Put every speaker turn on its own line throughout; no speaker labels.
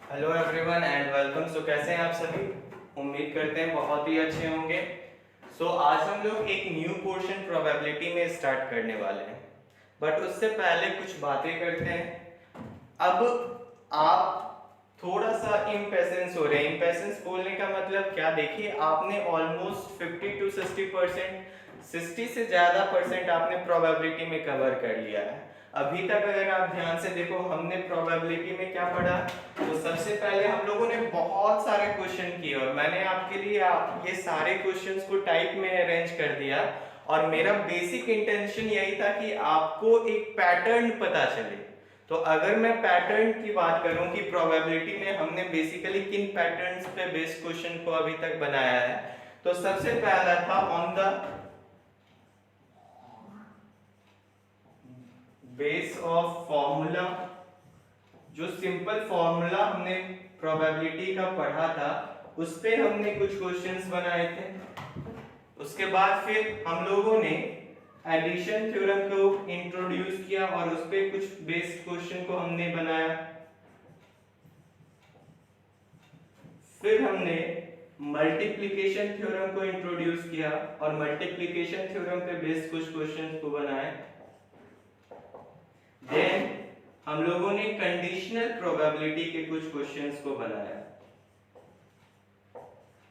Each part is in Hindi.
Hello everyone and welcome. कैसे हैं आप सभी? उम्मीद करते हैं बहुत ही अच्छे होंगे। आज हम लोग एक न्यू पोर्शन प्रोबेबिलिटी में स्टार्ट करने वाले हैं, बट उससे पहले कुछ बातें करते हैं। अब आप थोड़ा सा इम्पेशेंस हो रहे हैं। इम्पेशेंस बोलने का मतलब क्या? देखिए, आपने ऑलमोस्ट 50 to 60%, 60 से ज़्यादा परसेंट आपने प्रोबेबिलिटी में कवर कर लिया है। अभी तक अगर आप ध्यान से देखो, हमने प्रोबेबिलिटी में क्या पढ़ा? तो सबसे पहले हम लोगों ने बहुत सारे क्वेश्चन किए और मैंने आपके लिए ये सारे क्वेश्चंस को टाइप में अरेंज कर दिया। और मेरा बेसिक इंटेंशन यही था कि आपको एक पैटर्न पता चले। तो अगर मैं पैटर्न की बात करूं कि प्रोबेबिलिटी में हमने बेसिकली किन पैटर्न्स पे बेस्ड क्वेश्चन को अभी तक बनाया है, तो सबसे पहला था on the base of formula. जो सिंपल फॉर्मूला हमने प्रोबेबिलिटी का पढ़ा था, उस पे हमने कुछ क्वेश्चंस बनाए थे। उसके बाद फिर हम लोगों ने एडिशन थ्योरम को इंट्रोड्यूस किया और उस पे कुछ बेस्ड क्वेश्चन को हमने बनाया। फिर हमने मल्टीप्लिकेशन थ्योरम को इंट्रोड्यूस किया और मल्टीप्लिकेशन थ्योरम पे बेस्ड कुछ क्वेश्चंस को बनाए। देन हम लोगों ने कंडीशनल प्रोबेबिलिटी के कुछ क्वेश्चंस को बनाया।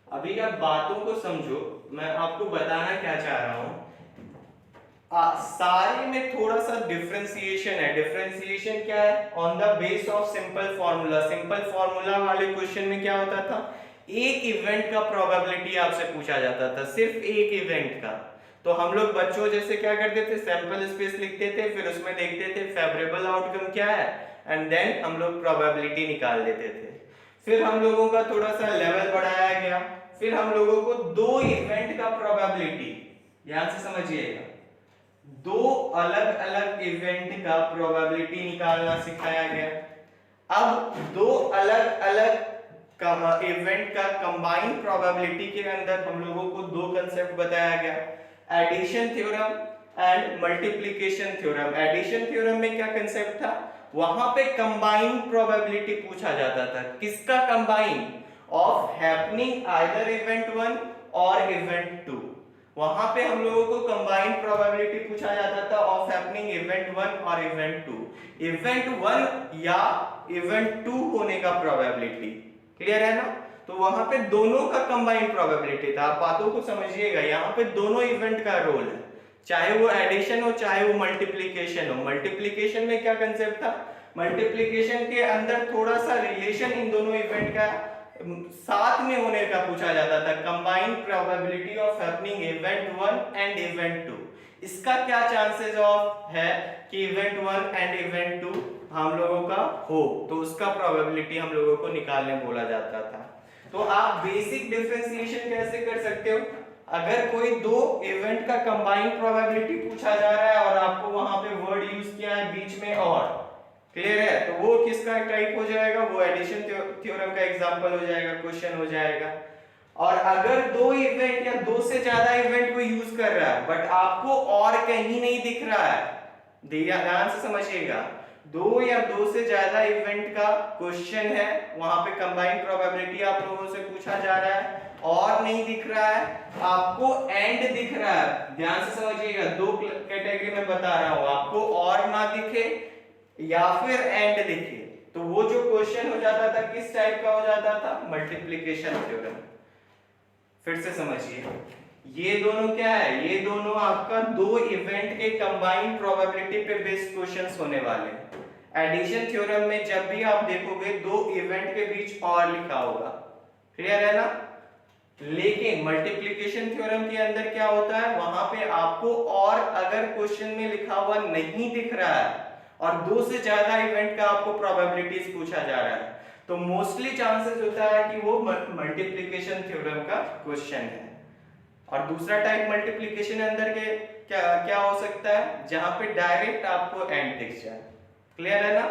अभी आप बातों को समझो, मैं आपको बताना क्या चाह रहा हूं। सारे में थोड़ा सा डिफरेंशिएशन है। डिफरेंशिएशन क्या है? On the base of simple formula. Simple formula वाले क्वेश्चन में क्या होता था? एक इवेंट का प्रोबेबिलिटी आपसे पूछा जाता था, सिर्फ एक इवेंट का। तो हम लोग बच्चों जैसे क्या करते थे, सैंपल स्पेस लिखते थे, फिर उसमें देखते थे फेवरेबल आउटकम क्या है, एंड देन हम लोग प्रोबेबिलिटी निकाल देते थे। फिर हम लोगों का थोड़ा सा लेवल बढ़ाया गया। फिर हम लोगों को दो इवेंट का प्रोबेबिलिटी, ध्यान से समझिएगा, दो अलग अलग इवेंट का प्रोबेबिलिटी निकालना सिखाया गया। अब दो अलग अलग इवेंट का कंबाइंड प्रोबेबिलिटी के अंदर हम लोगों को दो कंसेप्ट बताया गया, addition theorem and multiplication theorem. Addition theorem में क्या कंसेप्ट था? वहां पे कंबाइंड प्रोबेबिलिटी पूछा जाता था। किसका combined? Of happening either event 1 और इवेंट 2। वहां पे हम लोगों को कंबाइंड प्रोबेबिलिटी पूछा जाता था ऑफ हैपनिंग इवेंट 1 और इवेंट 2। इवेंट 1 या इवेंट 2 होने का प्रोबेबिलिटी क्लियर है ना? तो वहां पे दोनों का कंबाइंड प्रोबेबिलिटी था। आप बातों को समझिएगा, यहाँ पे दोनों इवेंट का रोल है, चाहे वो एडिशन हो चाहे वो मल्टीप्लिकेशन हो। मल्टीप्लिकेशन में क्या कंसेप्ट था? मल्टीप्लिकेशन के अंदर थोड़ा सा रिलेशन इन दोनों इवेंट का साथ में होने का पूछा जाता था, combined probability of happening event 1 and event 2। इसका क्या चांसेस ऑफ है कि इवेंट 1 एंड इवेंट 2 हम लोगों का हो, तो उसका प्रोबेबिलिटी हम लोगों को निकालने बोला जाता था। तो आप बेसिक डिफरेंशिएशन कैसे कर सकते हो? अगर कोई दो इवेंट का कंबाइंड प्रोबेबिलिटी पूछा जा रहा है और आपको वहां पे वर्ड यूज किया है बीच में और, क्लियर है, तो वो किसका टाइप हो जाएगा? वो एडिशन थ्योरम का एग्जांपल हो जाएगा, क्वेश्चन हो जाएगा। और अगर दो इवेंट या दो से ज्यादा इवेंट को यूज कर रहा है बट आपको और कहीं नहीं दिख रहा है, ध्यान से समझिएगा, दो या दो से ज्यादा इवेंट का क्वेश्चन है, वहां पे कंबाइंड प्रोबेबिलिटी आप लोगों से पूछा जा रहा है और नहीं दिख रहा है, आपको एंड दिख रहा है। ध्यान से समझिएगा, दो कैटेगरी में बता रहा हूं, आपको और ना दिखे या फिर एंड दिखे, तो वो जो क्वेश्चन हो जाता था किस टाइप का हो जाता था? Multiplication theorem. फिर से समझिए, ये दोनों क्या है? ये दोनों आपका दो इवेंट के कंबाइंड प्रोबेबिलिटी पे बेस्ड क्वेश्चंस होने वाले हैं। एडिशन थ्योरम में जब भी आप देखोगे दो इवेंट के बीच और लिखा होगा, क्लियर है ना? लेकिन मल्टीप्लिकेशन थ्योरम के अंदर क्या होता है? वहां पे आपको और अगर क्वेश्चन में लिखा हुआ नहीं दिख रहा है और दो से ज्यादा इवेंट का आपको प्रोबेबिलिटीज पूछा जा रहा है, तो मोस्टली चांसेस होता है कि वो मल्टीप्लिकेशन थ्योरम का क्वेश्चन है। और दूसरा टाइप मल्टीप्लिकेशन अंदर के क्या क्या हो सकता है? जहां पे डायरेक्ट आपको एंड दिख जाए, क्लियर है ना?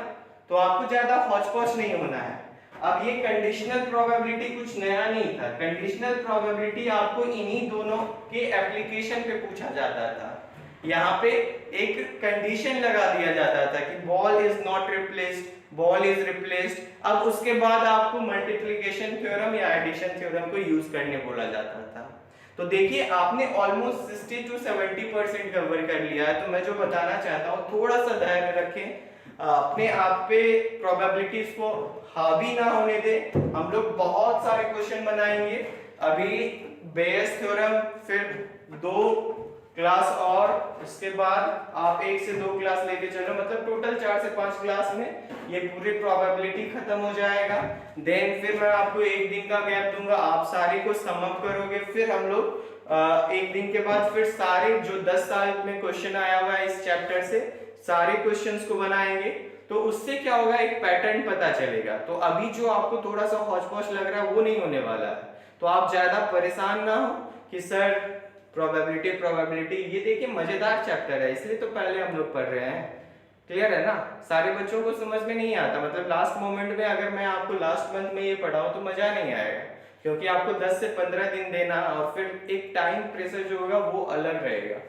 तो आपको ज्यादा हौच-पौच नहीं होना है। अब ये कंडीशनल प्रोबेबिलिटी कुछ नया नहीं था। कंडीशनल प्रोबेबिलिटी आपको इन्हीं दोनों के एप्लीकेशन पे पूछा जाता था। यहाँ पे एक कंडीशन लगा दिया जाता था कि ball is not replaced, ball is replaced. अब उसके बाद आपको मल्टीप्लिकेशन थ्योरम या एडिशन थ्योरम को यूज करने बोला जाता था। तो देखिए आपने ऑलमोस्ट 60 to 70% कवर कर लिया है। तो मैं जो बताना चाहता हूँ थोड़ा सा धैर्य रखें, अपने आप पे प्रोबेबिलिटीज को हावी ना होने दें। हम लोग बहुत सारे क्वेश्चन बनाएंगे अभी, बेयस थ्योरम, फिर 2 क्लास और उसके बाद आप 1 से 2 क्लास लेके चलो, मतलब टोटल 4 से 5 क्लास में ये पूरी प्रोबेबिलिटी खत्म हो जाएगा। देन फिर मैं आपको 1 दिन का गैप दूंगा, आप सारे को सम अप करोगे, फिर हम लोग 1 दिन के बाद फिर सारे जो 10 साल में क्वेश्चन आया हुआ है इस चैप्टर से सारे क्वेश्चंस को बनाएंगे। तो उससे क्या होगा, एक पैटर्न पता चलेगा। तो अभी जो आपको थोड़ा सा हौच-पौच लग रहा है वो नहीं होने वाला है। तो आप ज्यादा परेशान ना हो कि सर प्रोबेबिलिटी, ये देखिए मजेदार चैप्टर है इसलिए तो पहले हम लोग पढ़ रहे हैं। क्लियर है ना? सारे बच्चों को समझ में नहीं आता, मतलब लास्ट मोमेंट में अगर मैं आपको लास्ट मंथ में ये पढ़ाऊं तो मजा नहीं आएगा, क्योंकि आपको 10 से 15 दिन देना और फिर एक टाइम प्रेशर जो होगा वो अलग रहेगा।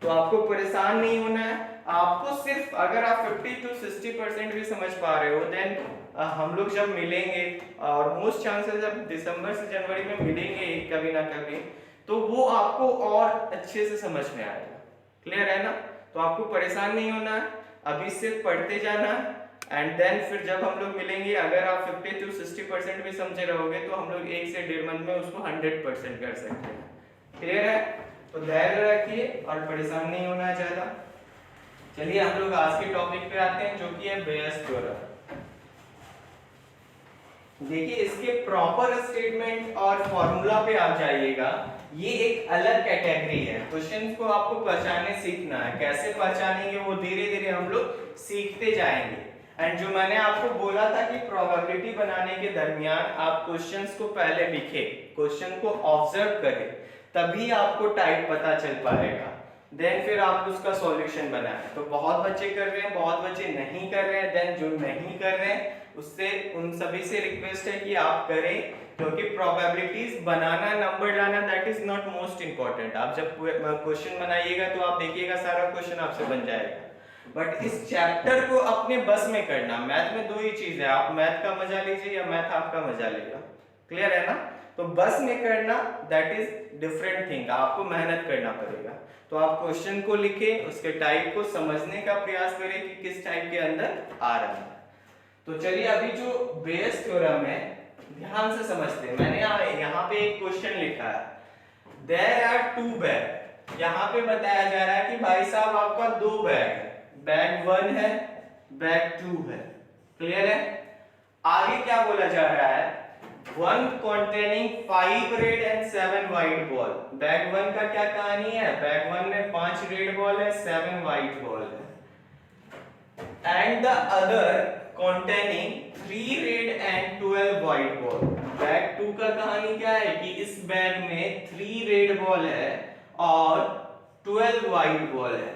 तो आपको परेशान नहीं होना है। आपको सिर्फ अगर आप 50 to 60% भी समझ पा रहे हो, देन हम लोग जब मिलेंगे, और मोस्ट चांसेस जब दिसंबर से जनवरी में मिलेंगे कभी ना कभी, तो वो आपको और अच्छे से समझ में आएगा। क्लियर है ना? तो आपको परेशान नहीं होना है, अभी सिर्फ पढ़ते जाना, एंड देन फिर जब हम लोग मिलेंगे अगर आप 50 to 60% भी समझे रहोगे तो हम लोग 1 से 1.5 मंथ में उसको 100% कर सकते हैं। क्लियर है? तो धैर्य रखिए और परेशान नहीं होना ज्यादा। चलिए हम लोग आज के टॉपिक पे आते हैं जो कि है बेयस थ्योरम। देखिए इसके प्रॉपर स्टेटमेंट और फॉर्मूला पे आप जाइएगा, ये एक अलग कैटेगरी है। क्वेश्चंस को आपको पहचानने सीखना है, कैसे पहचानेंगे वो धीरे धीरे हम लोग सीखते जाएंगे। एंड जो मैंने आपको बोला था कि प्रोबेबिलिटी बनाने के दरमियान आप क्वेश्चंस को पहले लिखे, क्वेश्चन को ऑब्जर्व करें, तभी आपको टाइप पता चल पाएगा, देन फिर आप उसका सॉल्यूशन बनाएं। तो बहुत बच्चे कर रहे हैं, बहुत बच्चे नहीं कर रहे हैं। देन जो नहीं कर रहे हैं उससे उन सभी से रिक्वेस्ट है कि आप करें, क्योंकि प्रोबेबिलिटीज बनाना, नंबर लाना, that is not most important. आप जब क्वेश्चन बनाइएगा तो आप देखिएगा सारा क्वेश्चन आपसे बन जाएगा, बट इस चैप्टर को अपने बस में करना। मैथ में 2 ही चीज है, आप मैथ का मजा लीजिए या मैथ आपका मजा लेगा। क्लियर है ना? तो बस में करना दैट इज डिफरेंट थिंग, आपको मेहनत करना पड़ेगा। तो आप क्वेश्चन को लिखें, उसके टाइप को समझने का प्रयास करें कि किस टाइप के अंदर आ रहा है। तो चलिए अभी जो बेयस थ्योरम है ध्यान से समझते हैं। मैंने यहाँ पे एक क्वेश्चन लिखा है, देयर आर 2 बैग। यहाँ पे बताया जा रहा है कि भाई साहब आपका 2 बैग है, बैग 1 है, बैग 2 है। क्लियर है? आगे क्या बोला जा रहा है, 1 containing 5 red and 7 white ball. Bag 1 का क्या कहानी है, बैग 1 में 5 रेड बॉल है, 7 व्हाइट बॉल है। And the other containing 3 red and 12 white ball. Bag 2 का कहानी क्या है कि इस बैग में 3 रेड बॉल है और 12 व्हाइट बॉल है।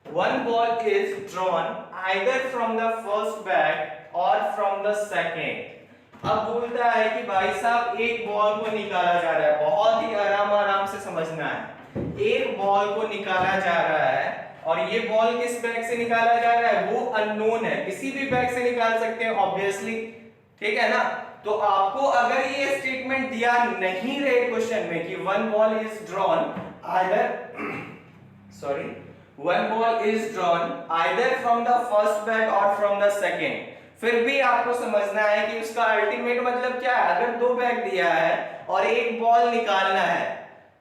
One ball is drawn either from the first bag or from the second. अब बोलता है कि भाई साहब एक बॉल को निकाला जा रहा है, बहुत ही आराम से समझना है। एक बॉल को निकाला जा रहा है और ये बॉल किस बैग से निकाला जा रहा है वो अननोन है, किसी भी बैग से निकाल सकते हैं ऑब्वियसली। ठीक है ना? तो आपको अगर ये स्टेटमेंट दिया नहीं रहे क्वेश्चन में कि one ball is drawn one ball is drawn either from the first bag or from the second, फिर भी आपको समझना है कि उसका अल्टीमेट मतलब क्या है। अगर 2 बैग दिया है और एक बॉल निकालना है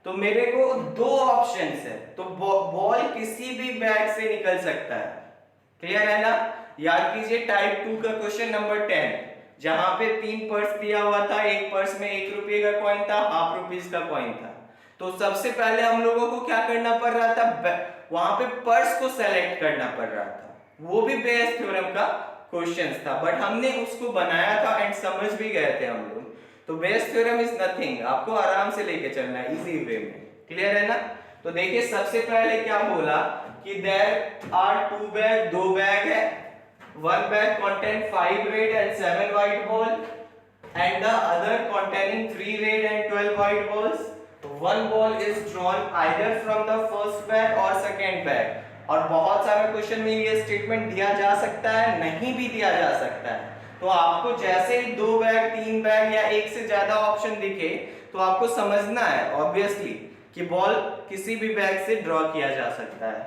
तो मेरे को 2 ऑप्शंस है, तो बॉल किसी भी बैग से निकल सकता है। क्लियर है ना? याद कीजिए टाइप 2 का क्वेश्चन नंबर 10, जहां पे 3 पर्स दिया हुआ था, एक पर्स में 1 रुपये का कॉइन था, हाफ रुपीस का कॉइन था। तो सबसे पहले हम लोगों को क्या करना पड़ रहा था, वहां पे पर्स को सेलेक्ट करना पड़ रहा था। वो भी बेयस थ्योरम का क्वेश्चंस था, बट हमने उसको बनाया था एंड समझ भी गए थे हम लोग। तो बेयस थ्योरम इज नथिंग, आपको आराम से लेके चलना है इजी वे में। क्लियर है ना? तो देखिए सबसे पहले क्या बोला कि देयर आर 2 बैग, 2 बैग है, 1 bag contain 5 red and 7 white ball and the other containing 3 red and 12 white balls. One ball is drawn either from the first bag और सेकेंड बैग। और बहुत सारे क्वेश्चन में ये स्टेटमेंट दिया जा सकता है, नहीं भी दिया जा सकता है। तो आपको जैसे ही 2 बैग, 3 बैग या एक से ज्यादा ऑप्शन दिखे तो आपको समझना है ऑब्वियसली कि बॉल किसी भी बैग से ड्रॉ किया जा सकता है।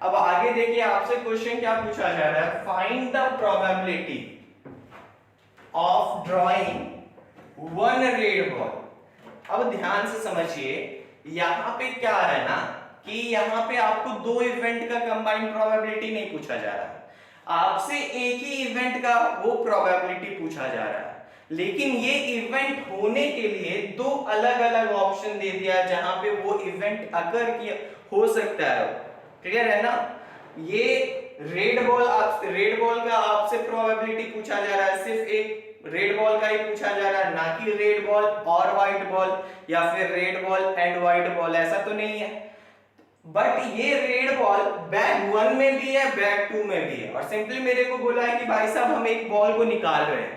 अब आगे देखिए आपसे क्वेश्चन क्या पूछा जा रहा है, find the probability of drawing one red ball. अब ध्यान से समझिए, यहां पे क्या है ना कि यहां पे आपको 2 इवेंट का कंबाइंड प्रोबेबिलिटी नहीं पूछा जा रहा, आपसे एक ही इवेंट का वो प्रोबेबिलिटी पूछा जा रहा है। लेकिन ये इवेंट होने के लिए 2 अलग अलग ऑप्शन दे दिया जहां पे वो इवेंट अकर किया हो सकता है। क्लियर है ना? ये रेड बॉल का आपसे प्रोबेबिलिटी पूछा जा रहा है, सिर्फ एक रेड बॉल का ही पूछा जा रहा है, ना कि रेड बॉल और व्हाइट बॉल या फिर red ball and white ball, ऐसा तो नहीं है। बट ये रेड बॉल बैग 1 में भी है, बैग 2 में भी है, और सिंपली मेरे को बोला है कि भाई साहब हम एक बॉल को निकाल रहे हैं।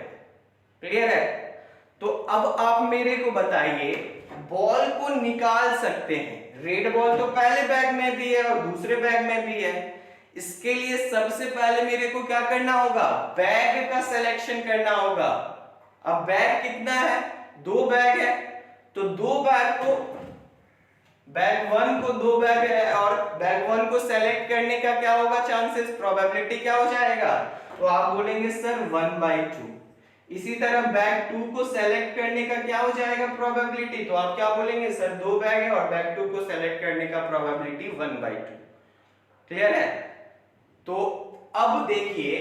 क्लियर है? तो अब आप मेरे को बताइए, बॉल को निकाल सकते हैं, रेड बॉल तो पहले बैग में भी है और दूसरे बैग में भी है। इसके लिए सबसे पहले मेरे को क्या करना होगा, बैग का सिलेक्शन करना होगा। अब बैग कितना है, 2 बैग है, तो 2 बैग को, बैग 1 को 2 बैग है और बैग 1 को सेलेक्ट करने का क्या होगा चांसेस, प्रोबेबिलिटी क्या हो जाएगा, तो आप बोलेंगे सर 1/2। इसी तरह बैग 2 को सेलेक्ट करने का क्या हो जाएगा प्रोबेबिलिटी, तो आप क्या बोलेंगे सर 2 बैग है और बैग 2 को सेलेक्ट करने का प्रोबेबिलिटी 1/2। क्लियर है? तो अब देखिए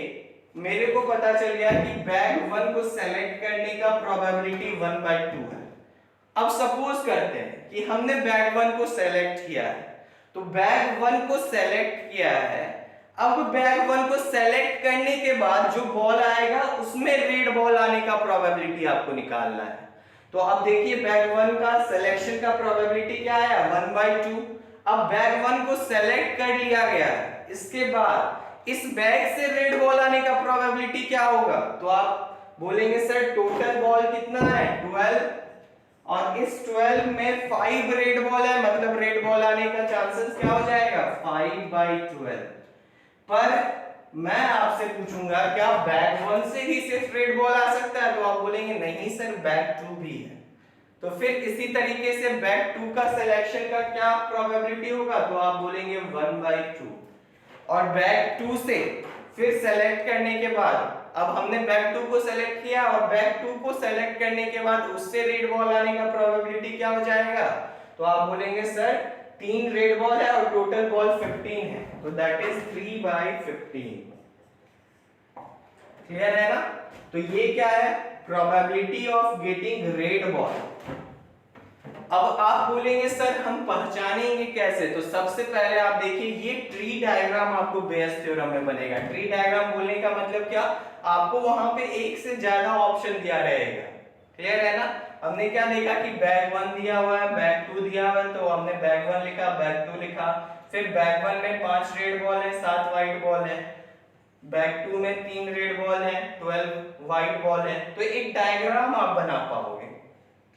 मेरे को पता चल गया कि बैग 1 को सेलेक्ट करने का प्रोबेबिलिटी 1/2 है। अब सपोज करते हैं कि हमने बैग 1 को सेलेक्ट किया है, तो बैग 1 को सेलेक्ट किया है। अब बैग 1 को सेलेक्ट करने के बाद जो बॉल आएगा उसमें रेड बॉल आने का प्रोबेबिलिटी आपको निकालना है। तो अब देखिए बैग 1 का सिलेक्शन का प्रोबेबिलिटी क्या है, 1/2। अब बैग 1 को सेलेक्ट कर लिया गया है, इसके बाद इस बैग से रेड बॉल आने का प्रोबेबिलिटी क्या होगा, तो आप बोलेंगे सर टोटल बॉल कितना है 12, और इस 12 में 5 रेड बॉल है, मतलब रेड बॉल आने का चांसेस क्या हो जाएगा 5/12। पर मैं आपसे पूछूंगा क्या बैग 1 से ही सिर्फ रेड बॉल आ सकता है, तो आप बोलेंगे नहीं सर बैग 2 भी है। तो फिर इसी तरीके से बैग 2 का सिलेक्शन का क्या प्रोबेबिलिटी होगा, तो आप बोलेंगे 1/2। और बैग 2 से फिर सेलेक्ट करने के बाद, अब हमने बैग 2 को सेलेक्ट किया और बैग 2 को सेलेक्ट करने के बाद उससे रेड बॉल आने का प्रोबेबिलिटी क्या हो जाएगा, तो आप बोलेंगे सर 3 रेड बॉल है और टोटल बॉल 15 है, तो दैट इज 3/15। क्लियर है ना? तो ये क्या है, probability of getting red ball. अब आप बोलेंगे सर हम पहचानेंगे कैसे, तो सबसे पहले आप देखिए ये ट्री डायग्राम आपको बेयस थ्योरम में बनेगा। ट्री डायग्राम बोलने का मतलब क्या, आपको वहां पे एक से ज्यादा ऑप्शन दिया रहेगा। क्लियर है ना? हमने क्या देखा कि बैग 1 दिया हुआ है, बैग 2 दिया हुआ है, तो हमने बैग 1 लिखा, बैग 2 लिखा। फिर बैग 1 में 5 रेड बॉल है, 7 व्हाइट बॉल है, बैग 2 में 3 रेड बॉल है, 12 व्हाइट बॉल है। तो एक डायग्राम आप बना पाओगे।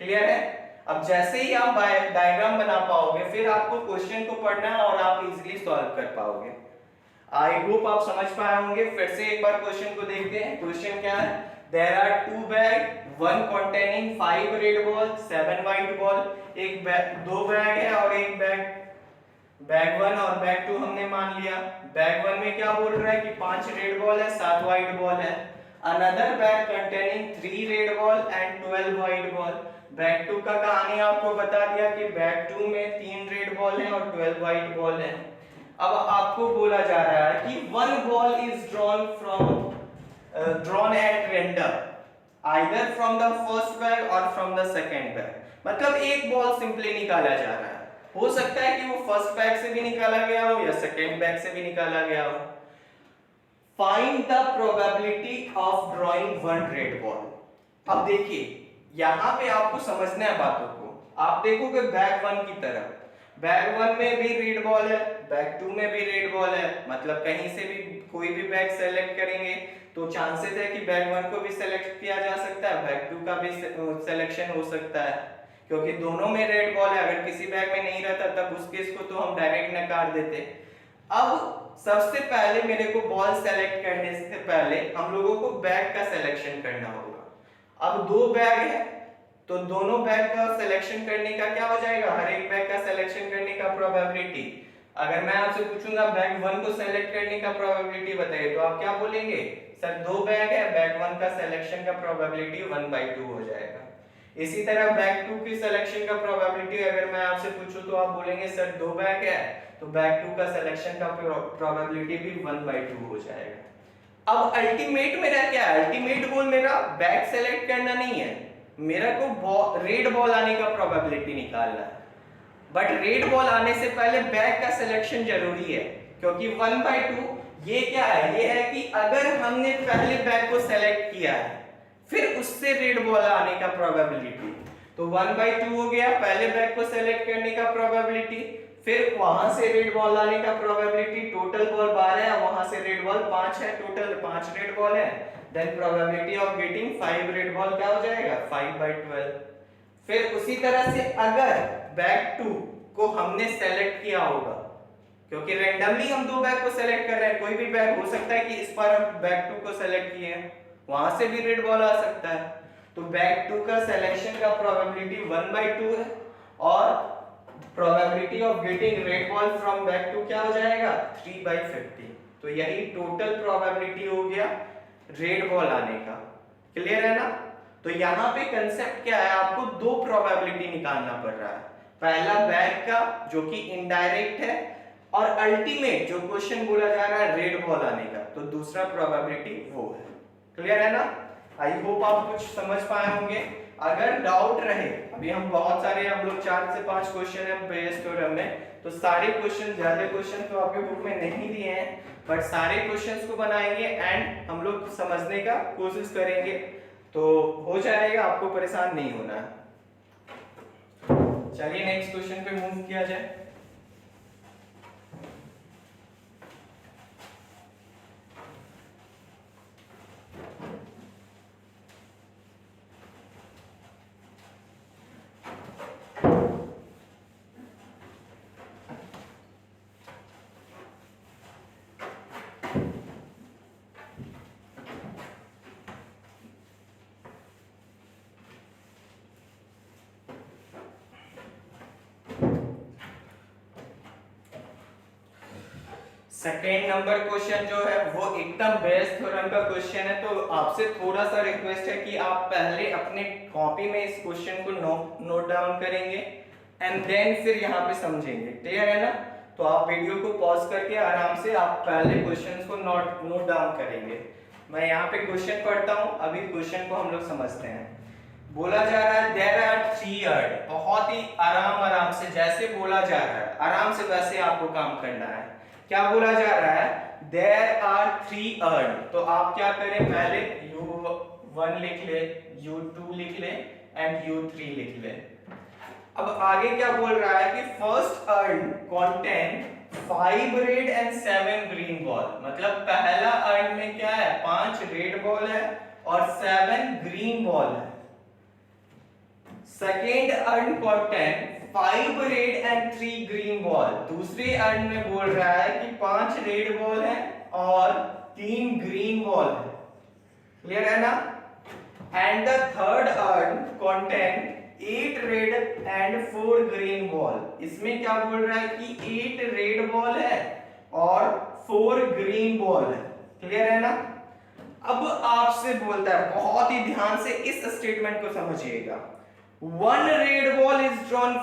क्लियर है? अब जैसे ही आप डायग्राम बना पाओगे फिर आपको क्वेश्चन को पढ़ना है और आप इजीली सॉल्व कर पाओगे। आई होप आप समझ पाए होंगे। फिर से एक बार क्वेश्चन को देखते हैं। क्वेश्चन क्या है, there are 2 bag, 1 containing 5 red ball, 7 white ball. एक बैग, 2 बैग है और एक बैग 1 और बैग 2 हमने मान लिया। बैग 1 में क्या बोल रहा है कि 5 रेड बॉल है, 7 व्हाइट बॉल है। Another bag containing 3 red ball and 12 white ball. Bag 2 का कहानी आपको बता दिया कि बैग 2 में 3 रेड बॉल है और 12 व्हाइट बॉल है। अब आपको बोला जा रहा है कि 1 ball is drawn at random either from the first bag or from the second bag। मतलब एक बॉल सिंपली निकाला जा रहा है। हो सकता है कि वो फर्स्ट बैग से भी निकाला गया हो या सेकेंड बैग से भी निकाला गया हो। Find the probability of drawing 1 red ball. अब देखिए यहां पे आपको समझना है बातों को। आप देखोगे बैग 1 की तरफ, बैग 1 में भी रेड बॉल है, बैग 2 में भी रेड बॉल है, मतलब कहीं से भी कोई भी बैग सेलेक्ट करेंगे तो चांसेस है कि बैग 1 को भी सेलेक्ट किया जा सकता है, बैग 2 का भी सिलेक्शन हो सकता है, क्योंकि दोनों में रेड बॉल है, अगर किसी बैग में नहीं रहता तब उस केस को तो हम डायरेक्ट नकार देते। अब सबसे पहले मेरे को बॉल सेलेक्ट करने से पहले हम लोगों को बैग का सिलेक्शन करना होगा। अब दो बैग है तो दोनों बैग का सिलेक्शन करने का क्या हो जाएगा, हर एक बैग का सिलेक्शन करने का प्रोबेबिलिटी। अगर मैं आपसे पूछूंगा बैग 1 को सेलेक्ट करने का प्रोबेबिलिटी बताइए, तो आप क्या बोलेंगे, सर दो बैग है, बैग 1 का सिलेक्शन का प्रोबेबिलिटी 1/2 हो जाएगा। इसी तरह बैग 2 की सिलेक्शन का प्रोबेबिलिटी अगर मैं आपसे पूछूं तो आप बोलेंगे सर दो बैग है, तो बैग 2 का सिलेक्शन का प्रोबेबिलिटी भी 1/2 हो जाएगा। अब अल्टीमेट मेरा क्या है, अल्टीमेट गोल मेरा बैग सेलेक्ट करना नहीं है, मेरा को रेड बॉल आने का प्रोबेबिलिटी निकालना है। बट रेड बॉल आने से पहले बैग का सिलेक्शन जरूरी है, क्योंकि 1/2 ये क्या है, ये है कि अगर हमने पहले बैग को सेलेक्ट किया है फिर उससे रेड बॉल आने का प्रोबेबिलिटी, तो 1/2 हो गया पहले बैग को सेलेक्ट करने का प्रोबेबिलिटी, फिर वहां से रेड बॉल आने का प्रोबेबिलिटी, टोटल बॉल 12 है, वहां से रेड बॉल 5 है, टोटल 5 रेड बॉल है, then probability of getting 5 red ball क्या हो जाएगा 5/12। फिर उसी तरह से अगर बैग 2 को हमने सेलेक्ट किया होगा, क्योंकि रैंडमली हम दो बैग को सेलेक्ट कर रहे हैं, कोई भी बैग हो सकता है कि इस बार हम बैग 2 को सेलेक्ट किए हैं, वहां से भी रेड बॉल आ सकता है, तो बैग 2 का सिलेक्शन का प्रोबेबिलिटी 1/2 है और probability of getting red ball from bag 2 क्या हो जाएगा 3/50। तो यही टोटल प्रोबेबिलिटी हो गया रेड बॉल आने का। क्लियर है ना? तो यहाँ पे कंसेप्ट क्या है, आपको दो प्रोबेबिलिटी निकालना पड़ रहा है, पहला बैग का जो कि इनडायरेक्ट है, और अल्टीमेट जो क्वेश्चन बोला जा रहा है रेड बॉल आने का, तो दूसरा प्रोबेबिलिटी वो है। क्लियर है ना? आई होप आप कुछ समझ पाए होंगे। अगर डाउट रहे, अभी हम बहुत सारे हम लोग 4 से 5 क्वेश्चन है बेस थ्योरम में, तो सारे क्वेश्चन, ज्यादा क्वेश्चन तो आपके बुक में नहीं दिए हैं, बट सारे क्वेश्चंस को बनाएंगे एंड हम लोग समझने का कोशिश करेंगे, तो हो जाएगा, आपको परेशान नहीं होना है। चलिए नेक्स्ट क्वेश्चन पे मूव किया जाए। सेकेंड नंबर क्वेश्चन जो है वो एकदम बेस थ्योरम का क्वेश्चन है, तो आपसे थोड़ा सा रिक्वेस्ट है कि आप पहले अपने कॉपी में इस क्वेश्चन को नोट डाउन करेंगे एंड देन फिर यहाँ पे समझेंगे। क्लियर है ना? तो आप वीडियो को पॉज करके आराम से आप पहले क्वेश्चन को नोट डाउन करेंगे। मैं यहाँ पे क्वेश्चन पढ़ता हूँ, अभी क्वेश्चन को हम लोग समझते हैं। बोला जा रहा है देयर आर 3 अर्ड, बहुत ही आराम से जैसे बोला जा रहा है आराम से वैसे आपको काम करना है। क्या बोला जा रहा है, देयर आर 3 अर्ड, तो आप क्या करें, पहले U1 लिख ले, U2 लिख ले एंड U3 लिख ले। अब आगे क्या बोल रहा है कि first urn contain 5 red and 7 green ball, मतलब पहला अर्ड में क्या है 5 रेड बॉल है और 7 ग्रीन बॉल है। Second earn contain 5 red and 3 green ball, दूसरे अर्न में बोल रहा है कि 5 रेड बॉल है और 3 ग्रीन बॉल है। क्लियर है ना? And the third earn contain 8 red and 4 green ball, इसमें क्या बोल रहा है कि 8 रेड बॉल है और 4 ग्रीन बॉल है। क्लियर है ना? अब आपसे बोलता है, बहुत ही ध्यान से इस स्टेटमेंट को समझिएगा, 1 red ball is drawn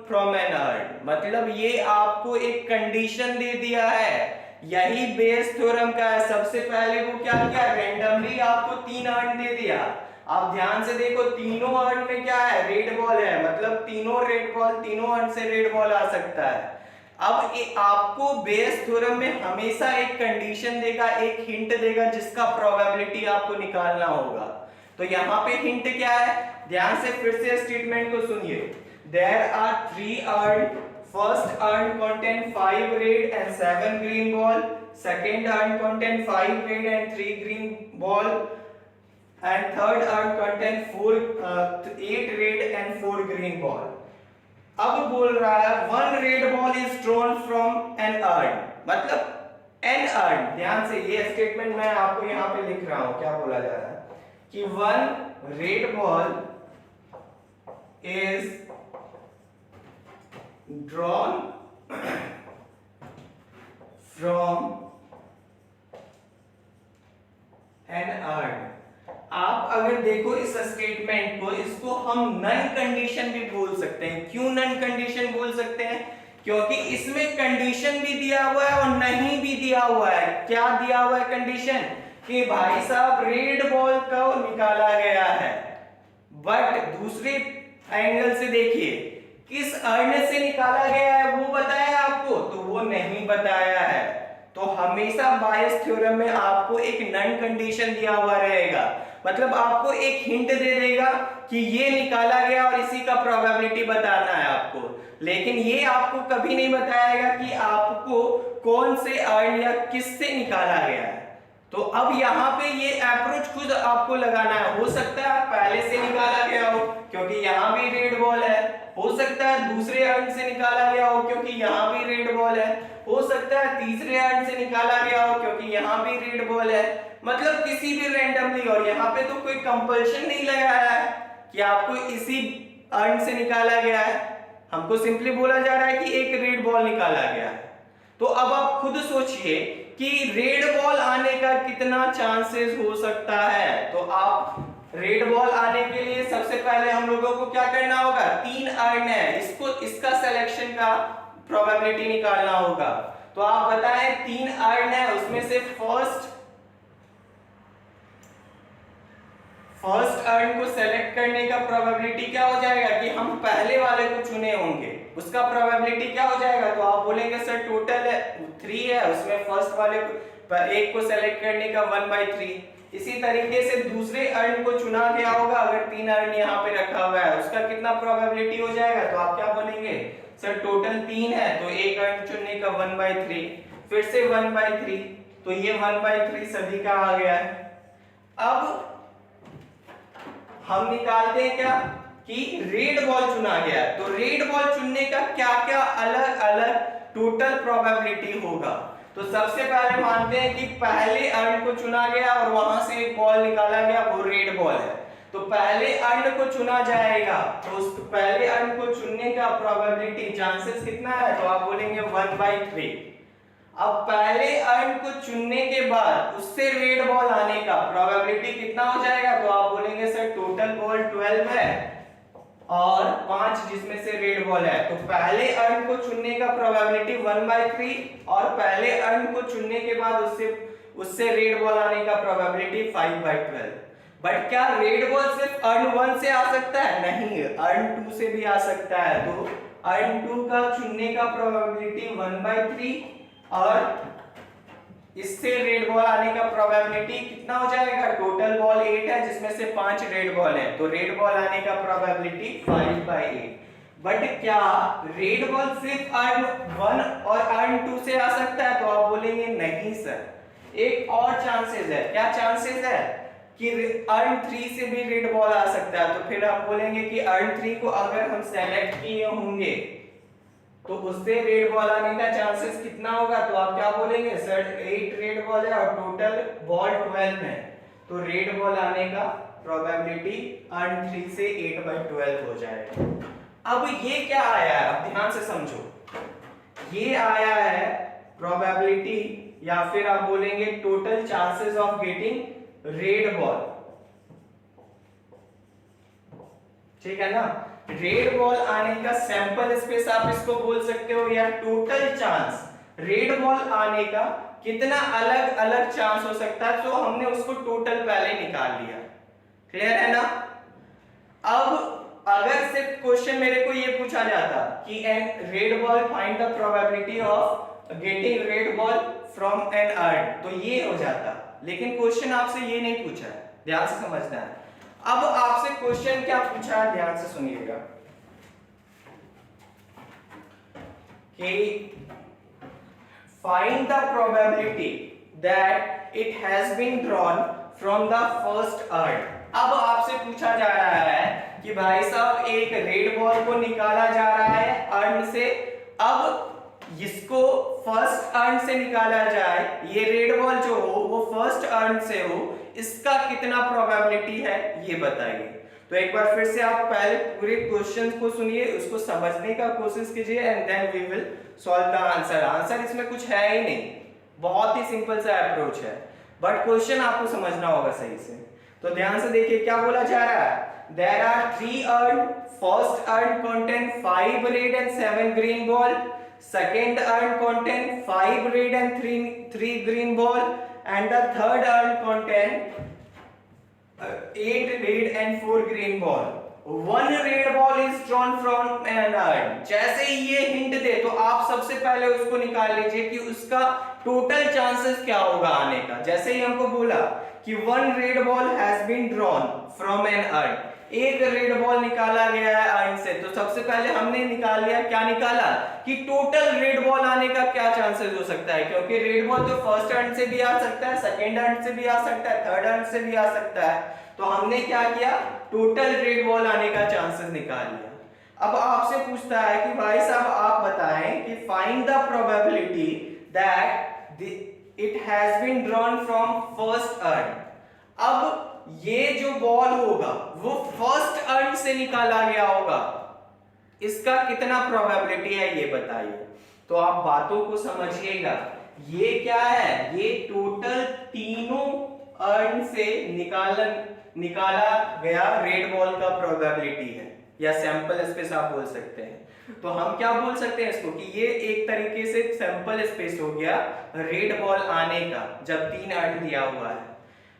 from an urn, मतलब ये आपको एक कंडीशन दे दिया है, यही बेस थ्योरम का है। सबसे पहले वो क्या किया, रैंडमली आपको 3 अर्ड दे दिया। आप ध्यान से देखो, तीनों अर्ड में क्या है, रेड बॉल है, मतलब तीनों रेड बॉल, तीनों अर्ड से रेड बॉल आ सकता है। अब आपको बेस थ्योरम में हमेशा एक कंडीशन देगा, एक हिंट देगा, जिसका प्रोबेबिलिटी आपको निकालना होगा। तो यहाँ पे हिंट क्या है, ध्यान से फिर से स्टेटमेंट को सुनिए। There are 3 urn, first urn contain 5 red and 7 green ball, second urn contain 5 red and 3 green ball, and third urn contain 8 red and 4 green ball. अब बोल रहा है one red ball is drawn from an urn, मतलब an urn, ध्यान से ये स्टेटमेंट मैं आपको यहाँ पे लिख रहा हूँ, क्या बोला जा रहा है कि one red ball is drawn from an urn. आप अगर देखो इस स्टेटमेंट को, इसको हम नन कंडीशन भी बोल सकते हैं। क्यों नन कंडीशन बोल सकते हैं? क्योंकि इसमें कंडीशन भी दिया हुआ है और नहीं भी दिया हुआ है। क्या दिया हुआ है कंडीशन? कि भाई साहब रेड बॉल को निकाला गया है, बट दूसरे एंगल से देखिए किस अर्न से निकाला गया है वो बताया आपको? तो वो नहीं बताया है। तो हमेशा बायस थ्योरम में आपको एक नन कंडीशन दिया हुआ रहेगा, मतलब आपको एक हिंट दे देगा कि ये निकाला गया और इसी का प्रोबेबिलिटी बताना है आपको, लेकिन ये आपको कभी नहीं बताएगा कि आपको कौन से अर्न या किस से निकाला गया है। तो अब यहाँ पे ये अप्रोच खुद आपको लगाना है। हो सकता है पहले से निकाला गया हो क्योंकि यहाँ भी रेड बॉल है, हो सकता है दूसरे अर्न से निकाला गया हो क्योंकि यहाँ भी रेड बॉल है, हो सकता है तीसरे अर्न से निकाला गया हो क्योंकि यहाँ भी रेड बॉल है, मतलब किसी भी रैंडमली। और यहाँ पे तो कोई कंपल्शन नहीं लगाया है कि आपको इसी अर्न से निकाला गया है, हमको सिंपली बोला जा रहा है कि एक रेड बॉल निकाला गया है। तो अब आप खुद सोचिए कि रेड बॉल आने का कितना चांसेस हो सकता है। तो आप रेड बॉल आने के लिए सबसे पहले हम लोगों को क्या करना होगा? 3 अर्न है, इसको इसका सिलेक्शन का प्रोबेबिलिटी निकालना होगा। तो आप बताएं 3 अर्न है, उसमें से फर्स्ट अर्न को सेलेक्ट करने का प्रोबेबिलिटी क्या हो जाएगा कि हम पहले वाले को चुने होंगे, उसका प्रोबेबिलिटी क्या हो जाएगा? तो आप बोलेंगे सर टोटल 3 है, उसमें फर्स्ट वाले को एक को सेलेक्ट करने का 1/3। इसी तरीके से दूसरे अर्न को चुना गया होगा, अगर 3 अर्न यहाँ पे रखा हुआ है उसका कितना प्रोबेबिलिटी हो जाएगा? तो आप क्या बोलेंगे सर टोटल 3 है तो एक अर्न चुनने का 1/3, फिर से 1/3, तो ये 1/3 सभी का आ गया है। अब हम निकालते हैं क्या कि रेड बॉल चुना गया, तो रेड बॉल चुनने का क्या क्या अलग अलग टोटल प्रोबेबिलिटी होगा। तो सबसे पहले मानते हैं कि पहले अर्न को चुना गया और वहां से एक बॉल निकाला गया, वो रेड बॉल है, तो पहले अर्न को चुना जाएगा, तो उस पहले अर्न को चुनने का प्रोबेबिलिटी चांसेस कितना है? तो आप बोलेंगे 1/3। अब पहले अर्न को चुनने के बाद उससे रेड बॉल आने का प्रोबेबिलिटी कितना हो जाएगा? तो आप बोलेंगे सर टोटल बॉल 12 है और 5 जिसमें से रेड बॉल है, तो पहले अर्न को चुनने का प्रोबेबिलिटी 1/3 और पहले अर्न को चुनने के बाद उससे रेड बॉल आने का प्रोबेबिलिटी 5/12। बट क्या रेड बॉल सिर्फ अर्न 1 से आ सकता है? नहीं, अर्न 2 से भी आ सकता है। तो अर्न 2 का चुनने का प्रोबेबिलिटी 1/3 और इससे रेड बॉल आने का प्रोबेबिलिटी कितना हो जाएगा? टोटल बॉल 8 है जिसमें से 5 रेड बॉल है, तो रेड बॉल आने का प्रोबेबिलिटी 5/8। बट क्या रेड बॉल सिर्फ अर्न 1 और अर्न 2 से आ सकता है? तो आप बोलेंगे नहीं सर, एक और चांसेस है। क्या चांसेस है? कि अर्न 3 से भी रेड बॉल आ सकता है। तो फिर आप बोलेंगे कि अर्न 3 को अगर हम सेलेक्ट किए होंगे तो उससे रेड बॉल आने का चांसेस कितना होगा? तो आप क्या बोलेंगे सर 8 रेड बॉल है और टोटल बॉल 12 है, तो रेड बॉल आने का प्रोबेबिलिटी अर्न 3 से 8/12 हो जाएगा। अब ये क्या आया है? अब ध्यान से समझो, ये आया है प्रोबेबिलिटी या फिर आप बोलेंगे total chances of getting red ball, ठीक है ना? रेड बॉल आने का सैंपल स्पेस आप इसको बोल सकते हो, या टोटल चांस रेड बॉल आने का कितना अलग अलग चांस हो सकता है, तो हमने उसको टोटल पहले निकाल लिया। क्लियर है ना? अब अगर सिर्फ क्वेश्चन मेरे को ये पूछा जाता कि an red ball find the probability of getting red ball from an urn, तो ये हो जाता, लेकिन क्वेश्चन आपसे ये नहीं पूछा है, ध्यान से समझना है। अब आपसे क्वेश्चन क्या पूछा है, ध्यान से सुनिएगा कि find the probability that it has been drawn from the first urn. अब आपसे पूछा जा रहा है कि भाई साहब एक रेड बॉल को निकाला जा रहा है अर्न से, अब इसको फर्स्ट अर्न से निकाला जाए, ये रेड बॉल जो हो वो फर्स्ट अर्न से हो, इसका कितना प्रोबेबिलिटी है ये बताइए। तो एक बार फिर से आप पहले पूरे क्वेश्चन को सुनिए, उसको समझने का कोशिश कीजिए and then we will solve the answer. Answer इसमें कुछ है ही नहीं, बहुत ही सिंपल सा अप्रोच है, बट क्वेश्चन आपको समझना होगा सही से। तो ध्यान से देखिए क्या बोला जा रहा है। There are 3 urn. First urn contain 5 red and 7 green ball. Second urn contain 5 red and 3 green ball. And the third urn contain 8 red and 4 green ball. One red ball is drawn from an urn. जैसे ही ये हिंट दे तो आप सबसे पहले उसको निकाल लीजिए कि उसका टोटल चांसेस क्या होगा आने का। जैसे ही हमको बोला कि one red ball has been drawn from an urn, एक रेड बॉल निकाला गया है अर्न से, तो सबसे पहले हमने निकाल लिया, क्या निकाला कि टोटल रेड बॉल आने का क्या चांसेस हो सकता है, क्योंकि रेड बॉल तो फर्स्ट अर्न से भी आ सकता है, सेकंड अर्न से भी आ सकता है, थर्ड अर्न से भी आ सकता है। तो हमने क्या किया, टोटल रेड बॉल आने का चांसेस निकाल लिया। अब आपसे पूछता है कि भाई साहब आप बताएं कि find the probability that it has been drawn from first urn. अब ये जो बॉल होगा वो फर्स्ट अर्न से निकाला गया होगा, इसका कितना प्रोबेबिलिटी है ये बताइए। तो आप बातों को समझिएगा, ये क्या है, ये टोटल तीनों अर्न से निकाला गया रेड बॉल का प्रोबेबिलिटी है, या सैंपल स्पेस आप बोल सकते हैं। तो हम क्या बोल सकते हैं इसको कि ये एक तरीके से सैंपल स्पेस हो गया रेड बॉल आने का, जब 3 अर्न दिया हुआ है।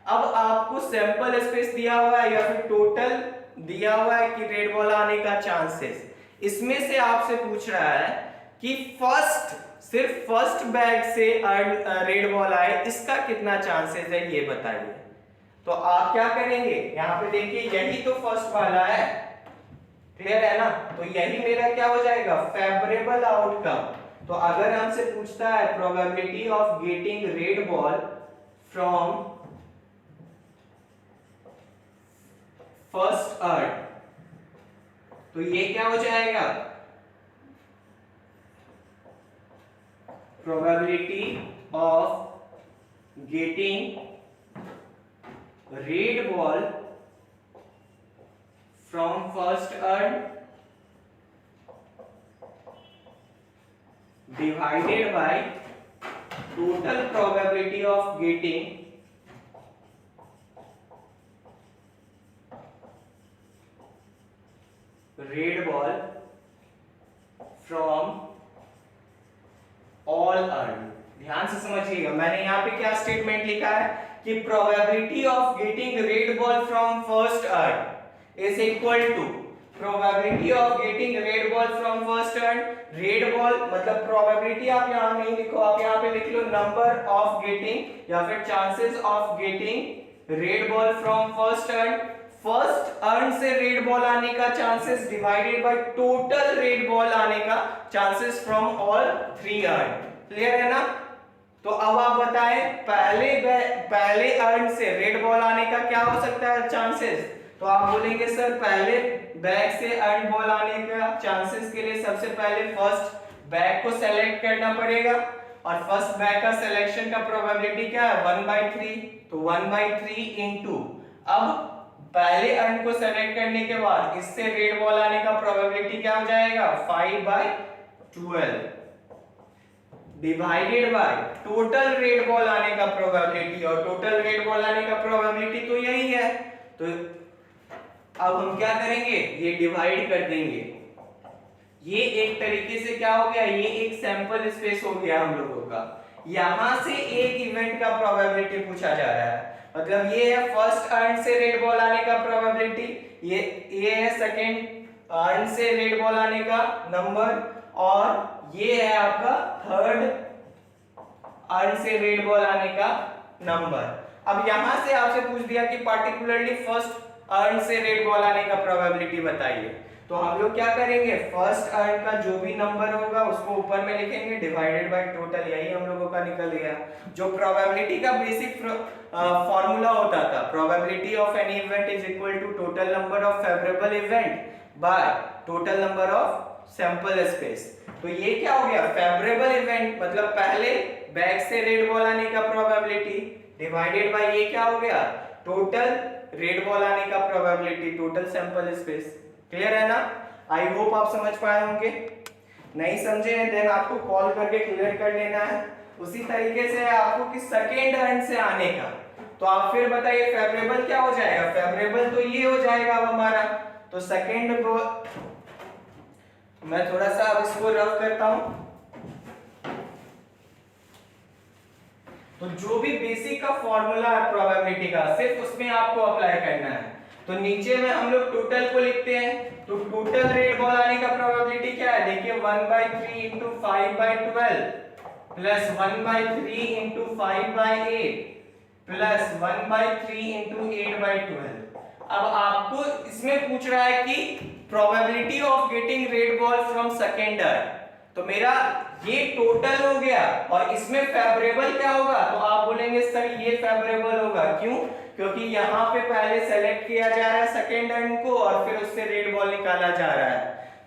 अब आपको सैंपल स्पेस दिया हुआ है या फिर टोटल दिया हुआ है कि रेड बॉल आने का चांसेस, इसमें से आपसे पूछ रहा है कि सिर्फ फर्स्ट बैग से रेड बॉल आए, इसका कितना चांसेस है ये बताइए। तो आप क्या करेंगे, यहाँ पे देखिए यही तो फर्स्ट वाला है, क्लियर है ना, तो यही मेरा क्या हो जाएगा, फेवरेबल आउटकम। तो अगर हमसे पूछता है probability of getting red ball from first earn, तो ये क्या हो जाएगा, probability of getting red ball from first earn divided by total probability of getting red ball from all earn. ध्यान से समझिएगा, मैंने यहां पे क्या स्टेटमेंट लिखा है कि probability of getting red ball from first urn is equal to probability of getting red ball from first urn. Red ball मतलब प्रोबेबिलिटी आप यहां नहीं लिखो, आप यहां पे लिख लो नंबर ऑफ गेटिंग या फिर chances of getting red ball from first earn. First earn से रेड बॉल आने का chances divided by total red ball आने का chances from all 3 earn. Clear है ना। तो अब आप बताएं पहले अर्न से रेड बॉल आने का क्या हो सकता है चांसेस। तो आप बोलेंगे सर पहले बैग से अर्न बॉल आने का चांसेस के लिए सबसे पहले फर्स्ट बैग को सेलेक्ट करना पड़ेगा, और फर्स्ट बैग का सिलेक्शन का प्रोबेबिलिटी क्या है 1/3। तो 1/3 इनटू, अब पहले अर्न को सेलेक्ट करने के बाद इससे रेड बॉल आने का प्रोबेबिलिटी क्या हो जाएगा 5/12 divided by total red ball आने का प्रोबेबिलिटी, और टोटल रेड बॉल आने का प्रोबेबिलिटी तो यही है। तो अब हम क्या करेंगे, ये डिवाइड कर देंगे। ये एक तरीके से क्या हो गया, ये एक सैंपल स्पेस हो गया हम लोगों का। यहां से एक इवेंट का प्रोबेबिलिटी पूछा जा रहा है, मतलब ये है फर्स्ट अर्न से रेड बॉल आने का प्रोबेबिलिटी, ये है सेकंड अर्न से रेड बॉल आने का नंबर, और ये है आपका थर्ड अर्न से रेड बॉल आने का नंबर। अब यहां से आपसे पूछ दिया कि पार्टिकुलरली फर्स्ट अर्न से रेड बॉल आने का प्रोबेबिलिटी बताइए। तो तो हम लोग क्या करेंगे, फर्स्ट अर्न का जो भी नंबर होगा उसको ऊपर में लिखेंगे डिवाइडेड बाय टोटल, यही हम लोगों का निकल गया। जो प्रोबेबिलिटी का बेसिक फॉर्मूला होता था, probability of any event is equal to total number of favourable event by total number of sample space. तो ये क्या हो गया, फेवरेबल इवेंट मतलब पहले बैग से रेड बॉल आने का प्रोबेबिलिटी डिवाइडेड बाय ये क्या हो गया, टोटल रेड बॉल आने का probability, total sample space. Clear है ना? आई होप आप समझ पाए होंगे। नहीं समझे हैं देन आपको कॉल करके क्लियर कर लेना है। उसी तरीके से आपको कि सेकेंड अर्न से आने का, तो आप फिर बताइए फेवरेबल क्या हो जाएगा, फेवरेबल तो ये हो जाएगा अब हमारा। तो सेकेंड को मैं थोड़ा सा अब इसको रफ करता हूं। तो जो भी बेसिक का फॉर्मूला है प्रोबेबिलिटी का, सिर्फ उसमें आपको अप्लाई करना है। तो नीचे में हम लोग टोटल को लिखते हैं, तो टोटल रेड बॉल आने का प्रोबेबिलिटी क्या है, देखिए 1/3 into 5/12 plus 1/3 into 5/8 plus 1/3 into 8/12। अब आपको इसमें पूछ रहा है कि probability of getting red ball from second earn, तो मेरा ये टोटल हो गया और इसमें फेवरेबल क्या होगा, तो आप बोलेंगे सर ये फेवरेबल होगा, क्यों, क्योंकि यहाँ पे पहले सेलेक्ट किया जा रहा है सेकेंड अर्न को और फिर उससे रेड बॉल निकाला जा रहा है।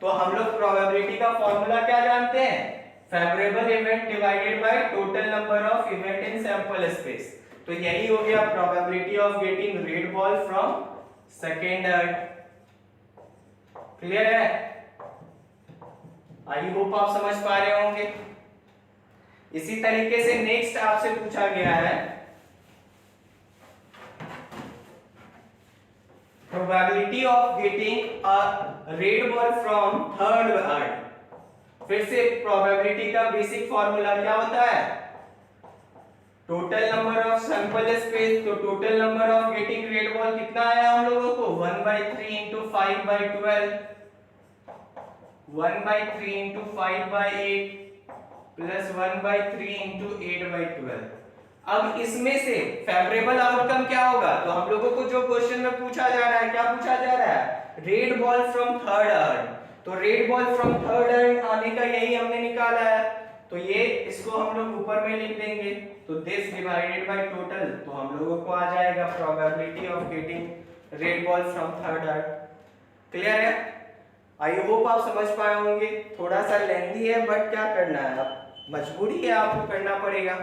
तो हम लोग प्रोबेबिलिटी का फॉर्मूला क्या जानते हैं, favourable event divided by total number of event in sample space. तो यही हो गया probability of getting red ball from second urn. Clear है? आई होप आप समझ पा रहे होंगे। इसी तरीके से नेक्स्ट आपसे पूछा गया है probability of getting a red ball from third urn. फिर से प्रोबेबिलिटी का बेसिक फॉर्मूला क्या होता है, total number of sample space. तो total number of getting red ball कितना आया हम लोगों को, 1/3 इंटू 5/12 1/3 इंटू 5/8 प्लस 1/3 इंटू 8/12। अब इसमें से फेवरेबल आउटकम क्या होगा, तो हम लोगों को जो क्वेश्चन में पूछा जा रहा है, क्या पूछा जा रहा है, red ball from third urn. तो red ball from third urn आने का यही हमने निकाला है, तो ये इसको हम लोग ऊपर में लिख देंगे, तो दिस डिवाइडेड बाय टोटल, तो हम लोगों को आ जाएगा probability of getting red ball from third urn. Clear है? आई होप आप समझ पाए होंगे। थोड़ा सा लेंथी है बट क्या करना है, अब मजबूरी है, आपको करना पड़ेगा।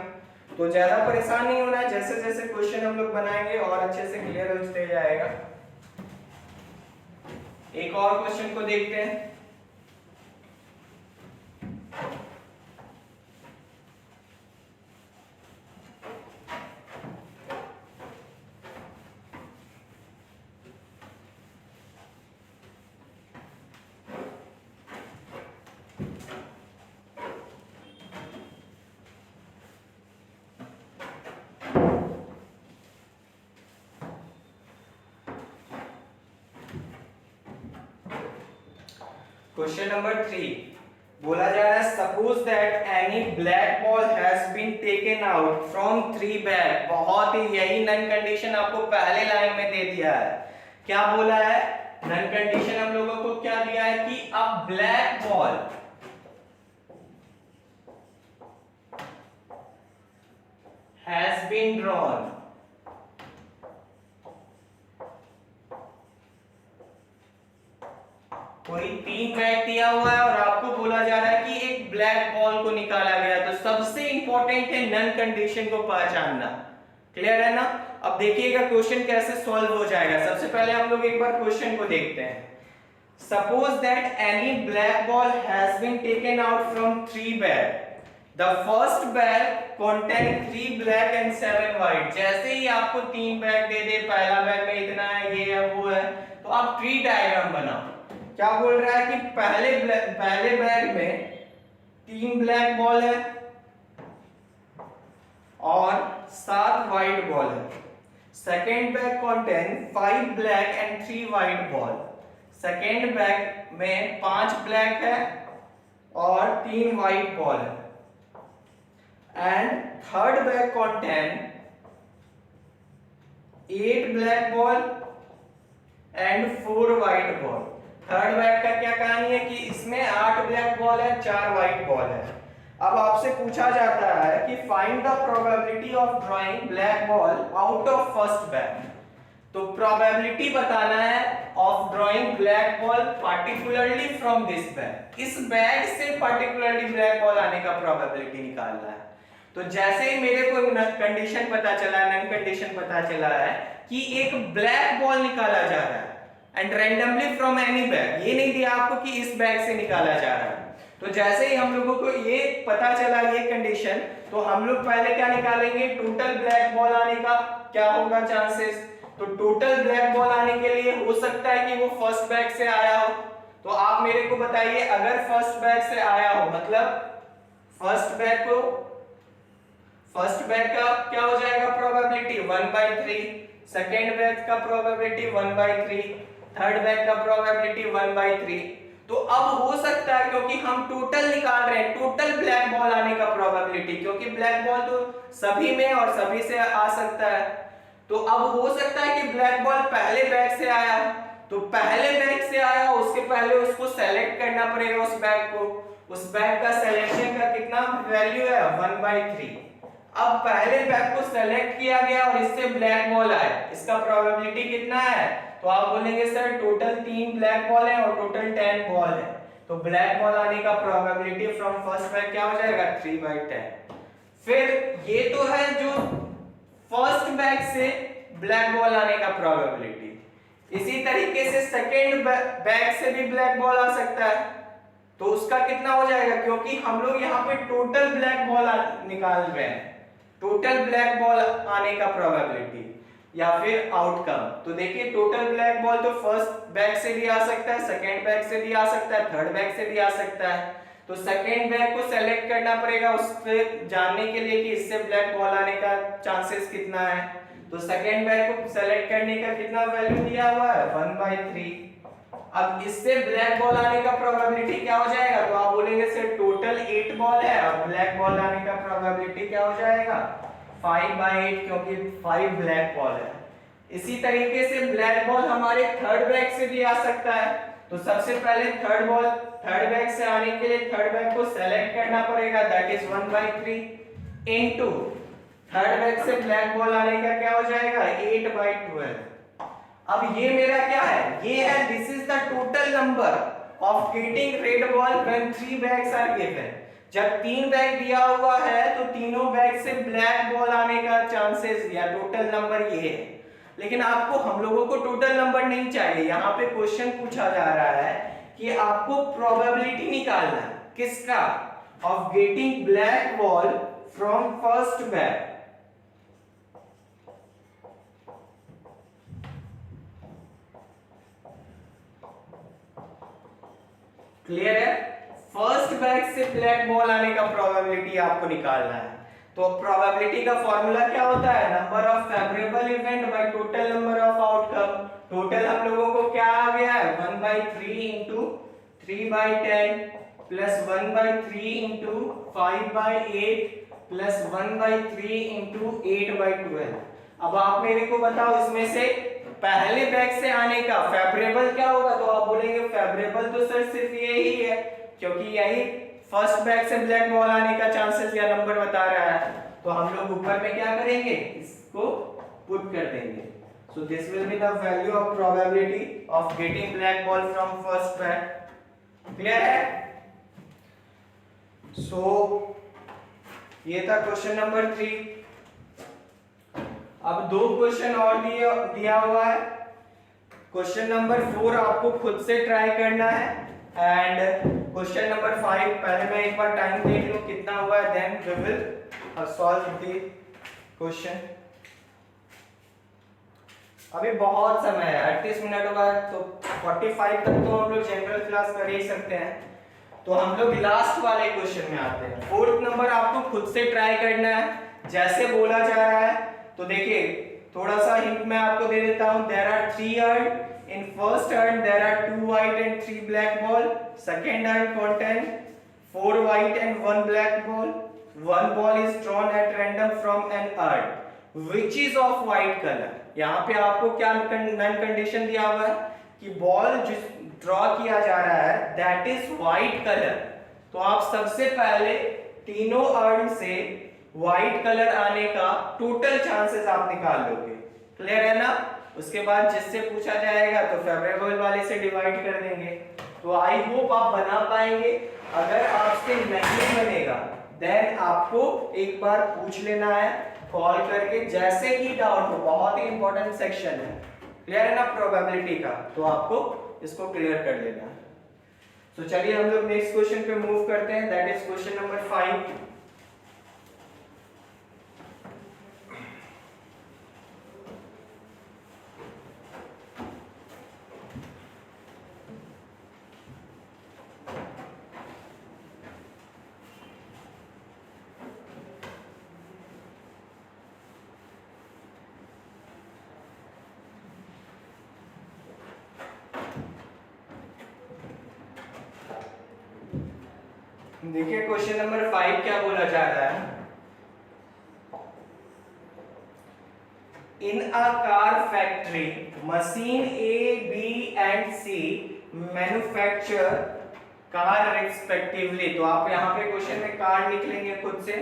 तो ज्यादा परेशान नहीं होना है, जैसे जैसे क्वेश्चन हम लोग बनाएंगे और अच्छे से क्लियर होते जाएगा। एक और क्वेश्चन को देखते हैं। क्वेश्चन नंबर 3 बोला जा रहा है suppose that any black ball has been taken out from 3 bag. बहुत ही यही नन कंडीशन आपको पहले लाइन में दे दिया है। क्या बोला है, नन कंडीशन हम लोगों को क्या दिया है कि a black ball has been drawn कोई 3 बैग दिया हुआ है और आपको बोला जा रहा है कि एक ब्लैक बॉल को निकाला गया। तो सबसे इंपॉर्टेंट है नन कंडीशन को पहचानना। क्लियर है ना? अब देखिएगा क्वेश्चन कैसे सॉल्व हो जाएगा। सबसे पहले हम लोग एक बार क्वेश्चन को देखते हैं। Suppose that any black ball has been taken out from 3 bag. The first bag contain 3 black and 7 white. जैसे ही आपको 3 बैग दे दे, पहला बैग में इतना है, ये है, वो है, तो आप ट्री डायग्राम बनाओ। क्या बोल रहा है कि पहले बैग में 3 ब्लैक बॉल है और 7 व्हाइट बॉल है। Second bag contain 5 black and 3 white ball. Second bag में 5 ब्लैक है और 3 व्हाइट बॉल है। And third bag contain 8 black ball and 4 white ball. Third bag का क्या कहानी है कि इसमें 8 ब्लैक बॉल है, 4 व्हाइट बॉल है। अब आपसे पूछा जाता है कि find the probability of drawing black ball out of first bag. तो प्रोबेबिलिटी बताना है of drawing black ball particularly from this bag. इस बैग से पार्टिकुलरली ब्लैक बॉल आने का प्रोबेबिलिटी निकालना है। तो जैसे ही मेरे को कंडीशन पता चला, नन कंडीशन पता चला है कि एक ब्लैक बॉल निकाला जा रहा है and randomly from any bag, ये नहीं दिया आपको कि इस बैग से निकाला जा रहा है। तो जैसे ही हम लोगों को ये पता चला ये कंडीशन, तो हम लोग पहले क्या निकालेंगे, टोटल ब्लैक बॉल आने का क्या होगा चांसेस। तो टोटल ब्लैक बॉल आने के लिए हो सकता है कि वो फर्स्ट बैग से आया हो। तो आप मेरे को बताइए, अगर फर्स्ट बैग से आया हो मतलब फर्स्ट बैग का क्या हो जाएगा प्रोबेबिलिटी 1/3, सेकेंड बैग का प्रोबेबिलिटी 1/3, थर्ड बैग का प्रोबेबिलिटी 1/3। तो अब हो सकता है, क्योंकि हम टोटल निकाल रहे हैं, टोटल ब्लैक बॉल आने का प्रोबेबिलिटी, क्योंकि ब्लैक बॉल तो सभी में और सभी से आ सकता है। तो अब हो सकता है कि ब्लैक बॉल पहले बैग से आया, तो पहले बैग से आया, उसके पहले उसको सेलेक्ट करना पड़ेगा उस बैग को। उस बैग का सिलेक्शन का कितना वैल्यू है 1/3। अब पहले बैग को सेलेक्ट किया गया और इससे ब्लैक बॉल आया, इसका प्रोबेबिलिटी कितना है। तो आप बोलेंगे सर टोटल 3 ब्लैक बॉल है और टोटल 10 बॉल है, तो ब्लैक बॉल आने का प्रोबेबिलिटी फ्रॉम फर्स्ट बैग क्या हो जाएगा 3/10। फिर ये तो है जो फर्स्ट बैग से ब्लैक बॉल आने का प्रोबेबिलिटी। इसी तरीके से सेकेंड बैग से भी ब्लैक बॉल आ सकता है, तो उसका कितना हो जाएगा, क्योंकि हम लोग यहाँ पे टोटल ब्लैक बॉल निकाल रहे हैं, टोटल ब्लैक बॉल आने का प्रोबेबिलिटी या फिर आउटकम। तो देखिए टोटल ब्लैक बॉल तो फर्स्ट बैग से भी आ सकता है, सेकेंड बैग से भी आ सकता है, थर्ड बैग से भी आ सकता है। तो सेकेंड बैग को सेलेक्ट करना पड़ेगा उससे जानने के लिए कि इससे ब्लैक बॉल आने का चांसेस कितना है। तो सेकेंड बैग को सेलेक्ट करने का कितना वैल्यू दिया हुआ है 1/3। अब इससे ब्लैक बॉल आने का प्रोबेबिलिटी क्या हो जाएगा, तो आप बोलेंगे सर टोटल 8 बॉल है और ब्लैक बॉल आने का प्रोबेबिलिटी क्या हो जाएगा 5/8, क्योंकि 5 ब्लैक बॉल है। इसी तरीके से ब्लैक बॉल हमारे थर्ड बैग से भी आ सकता है। तो सबसे पहले थर्ड बैग से आने के लिए थर्ड बैग को सेलेक्ट करना पड़ेगा, that is 1/3 into third bag से ब्लैक बॉल आने का क्या हो जाएगा 8/12। अब ये मेरा क्या है, ये है this is the total number of getting red ball when 3 bags are given. जब 3 बैग दिया हुआ है तो तीनों बैग से ब्लैक बॉल आने का चांसेस या टोटल नंबर ये है। लेकिन आपको हम लोगों को टोटल नंबर नहीं चाहिए, यहाँ पे क्वेश्चन पूछा जा रहा है कि आपको प्रोबेबिलिटी निकालना है किसका, of getting black ball from first bag. Clear है, फर्स्ट बैग से ब्लैक बॉल आने का प्रोबेबिलिटी आपको निकालना है। तो प्रोबेबिलिटी का फॉर्मूला क्या होता है, number of favourable event by total number of outcome. Total हम लोगों को क्या आ गया है 1/3 into 3/10 plus 1/3 into 5/8 plus 1/3 into 8/12। अब आप मेरे को बताओ इसमें से पहले बैग से आने का फेवरेबल क्या होगा, तो आप बोलेंगे फेवरेबल तो सर सिर्फ ये ही है, क्योंकि यही फर्स्ट बैग से ब्लैक बॉल आने का चांसेस या नंबर बता रहा है। तो हम लोग ऊपर में क्या करेंगे, इसको पुट कर देंगे। So this will be the value of probability of getting black ball from first bag. Clear है। सो ये था क्वेश्चन नंबर 3। अब 2 क्वेश्चन और दिया हुआ है। क्वेश्चन नंबर 4 आपको खुद से ट्राई करना है एंड क्वेश्चन नंबर 5 पहले मैं एक बार टाइम देख लूं कितना हुआ है, then we will solve the question. अभी बहुत समय है, 38 मिनट होगा, तो 45 तक तो हम लोग जनरल क्लास कर ही सकते हैं। तो हम लोग लास्ट वाले क्वेश्चन में आते हैं। 4th नंबर आपको खुद से ट्राई करना है जैसे बोला जा रहा है। तो देखिए थोड़ा सा हिंट मैं आपको दे देता हूं। There are 3 urn in first urn there are 2 white and 3 black ball, second urn contain 4 white and 1 black ball, 1 ball is drawn at random from an urn which is of white color। यहाँ पे आपको क्या नन कंडीशन दिया हुआ है कि बॉल जिस ड्रॉ किया जा रहा है दैट इज व्हाइट कलर, तो आप सबसे पहले तीनों अर्न से व्हाइट कलर आने का टोटल चांसेस आप निकाल लोगे। क्लियर है ना? उसके बाद जिससे पूछा जाएगा तो फेवरेबल वाले से डिवाइड कर देंगे। तो आई होप आप बना पाएंगे। अगर आपसे नहीं बनेगा देन आपको एक बार पूछ लेना है कॉल करके, जैसे ही डाउट हो। बहुत ही इंपॉर्टेंट सेक्शन है, क्लियर है ना, प्रोबेबिलिटी का, तो आपको इसको क्लियर कर लेना है। तो चलिए हम लोग नेक्स्ट क्वेश्चन पे मूव करते हैं, दैट इज क्वेश्चन नंबर 5। देखिए क्वेश्चन नंबर 5 क्या बोला जा रहा है। In a car factory machine A B and C manufacture car respectively. तो आप यहाँ पे क्वेश्चन में कार लिख लेंगे खुद से।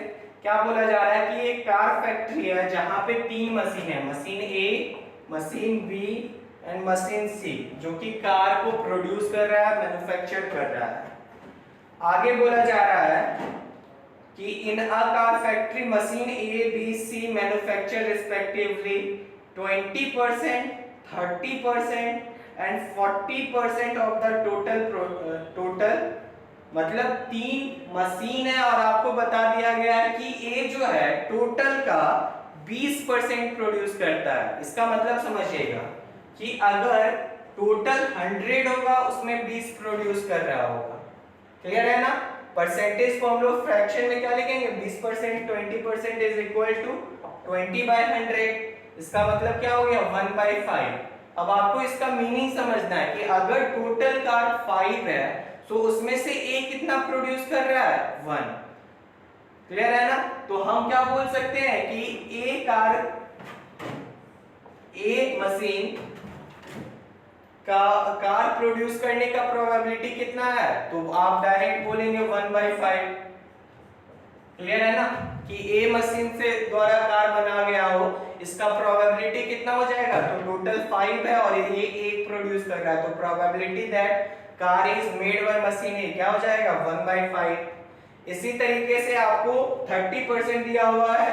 क्या बोला जा रहा है कि एक कार फैक्ट्री है जहां पे 3 मशीन है, machine A, machine B and machine C, जो कि कार को प्रोड्यूस कर रहा है, मैन्युफैक्चर कर रहा है। आगे बोला जा रहा है कि in a car factory machine A B C manufacture respectively 20%, 30% and 40% of the total. मतलब 3 मशीन है और आपको बता दिया गया है कि ए जो है टोटल का 20% प्रोड्यूस करता है। इसका मतलब समझिएगा कि अगर टोटल 100 होगा उसमें 20 प्रोड्यूस कर रहा होगा। क्लियर है ना? परसेंटेज को हम लोग फ्रैक्शन में क्या लिखेंगे, 20%, 20% इज इक्वल टू 20/100। इसका मतलब क्या हो गया, 1/5। अब आपको इसका मीनिंग समझना है कि अगर टोटल कार 5 है तो उसमें से ए कितना प्रोड्यूस कर रहा है, 1। क्लियर है ना? तो हम क्या बोल सकते हैं कि ए मशीन कार प्रोड्यूस करने का प्रोबेबिलिटी कितना है, तो आप डायरेक्ट बोलेंगे 1/5। क्लियर है ना कि ए मशीन से द्वारा कार बना गया हो, इसका प्रोबेबिलिटी कितना हो जाएगा, तो टोटल 5 है और ये एक प्रोड्यूस कर रहा है, तो probability that car is made by machine A क्या हो जाएगा, 1/5। इसी तरीके से आपको 30% दिया हुआ है,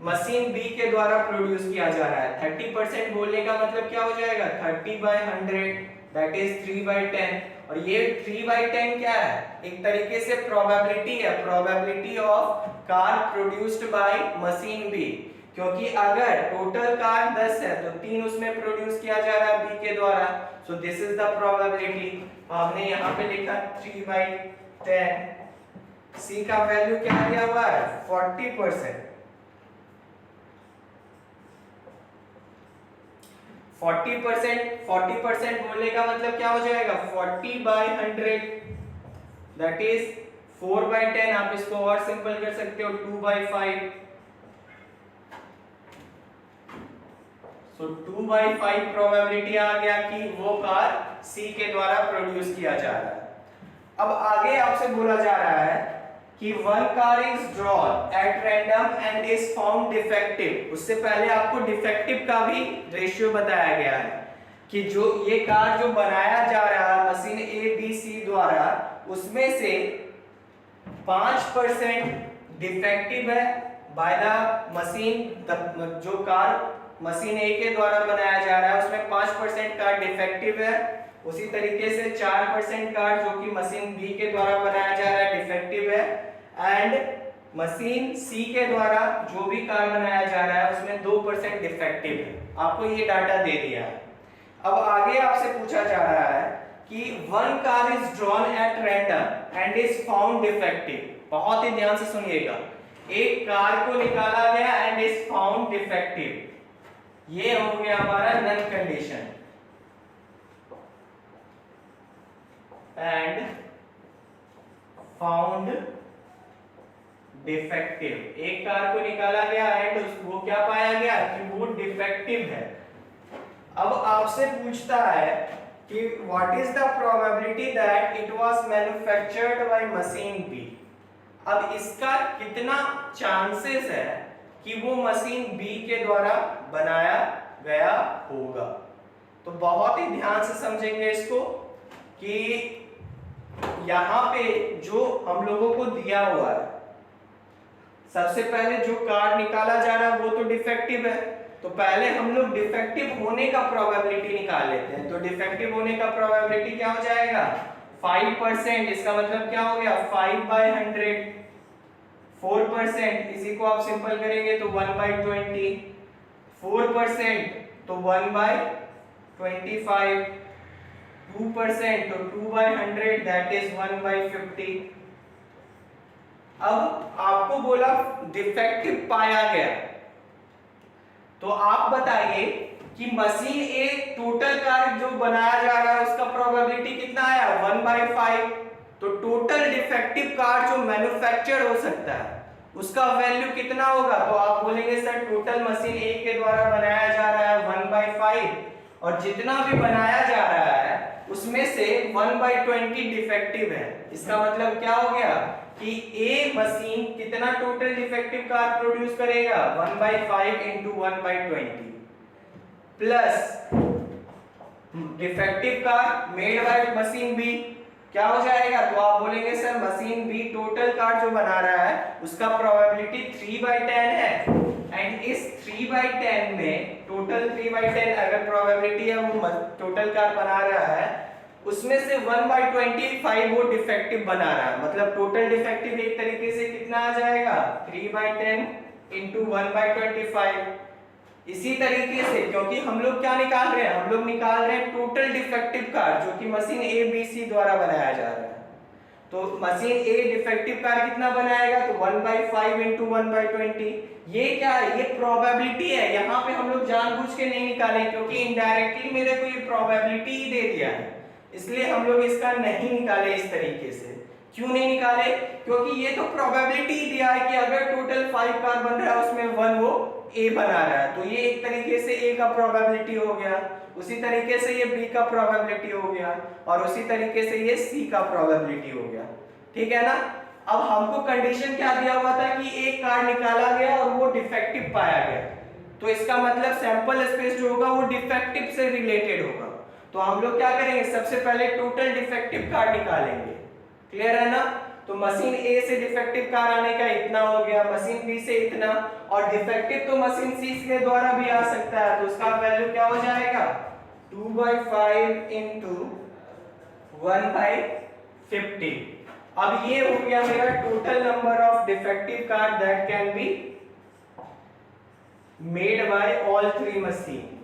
मशीन बी के द्वारा प्रोड्यूस किया जा रहा है। 30% बोलने का मतलब क्या हो जाएगा, 30/100 दैट इज 3/10। और ये 3/10 क्या है, एक तरीके से प्रोबेबिलिटी है, probability of car produced by machine B. क्योंकि अगर टोटल कार 10 है तो 3 उसमें प्रोड्यूस किया जा रहा है बी के द्वारा, so this is the probability. तो हमने यहाँ पे लिखा 3/10। सी का वैल्यू क्या दिया हुआ है, 40%। 40% बोलने का मतलब क्या हो जाएगा, 40/100 दैट इज 4/10। आप इसको और सिंपल कर सकते हो, 2/5। सो 2/5 प्रोबेबिलिटी आ गया कि वो कार सी के द्वारा प्रोड्यूस किया जा रहा है। अब आगे आपसे बोला जा रहा है कि one car is drawn at random and is found defective. उससे पहले आपको डिफेक्टिव का भी रेशियो बताया गया है कि जो ये कार जो बनाया जा रहा है मशीन ए बी सी द्वारा, उसमें से 5% डिफेक्टिव है बाय द मशीन। जो कार मशीन ए के द्वारा बनाया जा रहा है उसमें 5% कार डिफेक्टिव है। उसी तरीके से 4% कार जो कि मशीन बी के द्वारा बनाया जा रहा है डिफेक्टिव है, एंड मशीन सी के द्वारा जो भी कार बनाया जा रहा है उसमें 2% डिफेक्टिव है। आपको ये डाटा दे दिया है। अब आगे आपसे पूछा जा रहा है कि one car is drawn at random and is found defective. बहुत ही ध्यान से सुनिएगा, एक कार को निकाला गया एंड इज फाउंड डिफेक्टिव, ये हो गया हमारा नन कंडीशन। एंड फाउंड डिफेक्टिव, एक कार को निकाला गया एंड वो क्या पाया गया कि वो डिफेक्टिव है। अब आपसे पूछता है कि what is the probability that it was manufactured by machine B. अब इसका कितना चांसेस है कि वो मशीन बी के द्वारा बनाया गया होगा। तो बहुत ही ध्यान से समझेंगे इसको कि यहाँ पे जो हम लोगों को दिया हुआ है, सबसे पहले जो कार्ड निकाला जा रहा है वो तो डिफेक्टिव है, तो पहले हम लोग डिफेक्टिव होने का प्रोबेबिलिटी निकाल लेते हैं। तो डिफेक्टिव होने का प्रोबेबिलिटी क्या हो जाएगा 5%। इसका मतलब क्या हो गया 5/100। 4% इसी को आप सिंपल करेंगे तो 1/20। 4% तो 1/25। 2% तो 2/100 दैट इज 1/50। अब आपको बोला डिफेक्टिव पाया गया, तो आप बताइए कि मशीन ए टोटल कार जो बनाया जा रहा है उसका प्रोबेबिलिटी कितना आया 1/5। तो टोटल डिफेक्टिव कार जो मैन्युफैक्चर हो सकता है उसका वैल्यू कितना होगा। तो आप बोलेंगे सर टोटल मशीन ए के द्वारा बनाया जा रहा है 1/5 और जितना भी बनाया जा रहा है उसमें से 1/20 डिफेक्टिव है। इसका मतलब क्या हो गया कि ए मशीन कितना टोटल डिफेक्टिव कार प्रोड्यूस करेगा 1/5 into 1/20 plus defective car made by machine B क्या हो जाएगा। तो आप बोलेंगे sir machine B total car जो बना रहा है उसका प्रोबेबिलिटी 3/10 है एंड इस 3/10 में टोटल 3/10 अगर प्रोबेबिलिटी है वो टोटल कार बना रहा है उसमें से 1/25 वो डिफेक्टिव बना रहा है। मतलब टोटल डिफेक्टिव एक तरीके से कितना आ जाएगा 3/10 इंटू 1/25। इसी तरीके से क्योंकि हम लोग क्या निकाल रहे हैं, हम लोग निकाल रहे हैं टोटल डिफेक्टिव कार जो कि मशीन ए बी सी द्वारा बनाया जा रहा है। तो मशीन ए डिफेक्टिव कार कितना बनाएगा तो 1/5 इंटू 1/20। ये क्या है ये प्रोबेबिलिटी है। यहाँ पे हम लोग जानबूझ के नहीं निकाले क्योंकि इनडायरेक्टली मेरे को ये प्रोबेबिलिटी ही दे दिया है, इसलिए हम लोग इसका नहीं निकाले इस तरीके से। क्यों नहीं निकाले क्योंकि ये तो प्रोबेबिलिटी ही दिया है कि अगर टोटल 5 कार बन रहा है उसमें 1 वो ए बना रहा है, तो ये एक तरीके से ए का प्रोबेबिलिटी हो गया, उसी तरीके से ये बी का प्रोबेबिलिटी हो गया और उसी तरीके से ये सी का प्रोबेबिलिटी हो गया। ठीक है ना। अब हमको कंडीशन क्या दिया हुआ था कि एक कार निकाला गया और वो डिफेक्टिव पाया गया, तो इसका मतलब सैंपल स्पेस जो होगा वो डिफेक्टिव से रिलेटेड होगा। तो हम लोग क्या करेंगे सबसे पहले टोटल डिफेक्टिव कार निकालेंगे। क्लियर है ना। तो मशीन ए से डिफेक्टिव कार आने का इतना हो गया, मशीन बी से इतना, और डिफेक्टिव तो मशीन सी के द्वारा भी आ सकता है, तो उसका वैल्यू क्या हो जाएगा 2/5 इंटू 1/50। अब ये हो गया मेरा total number of defective car that can be made by all 3 machine.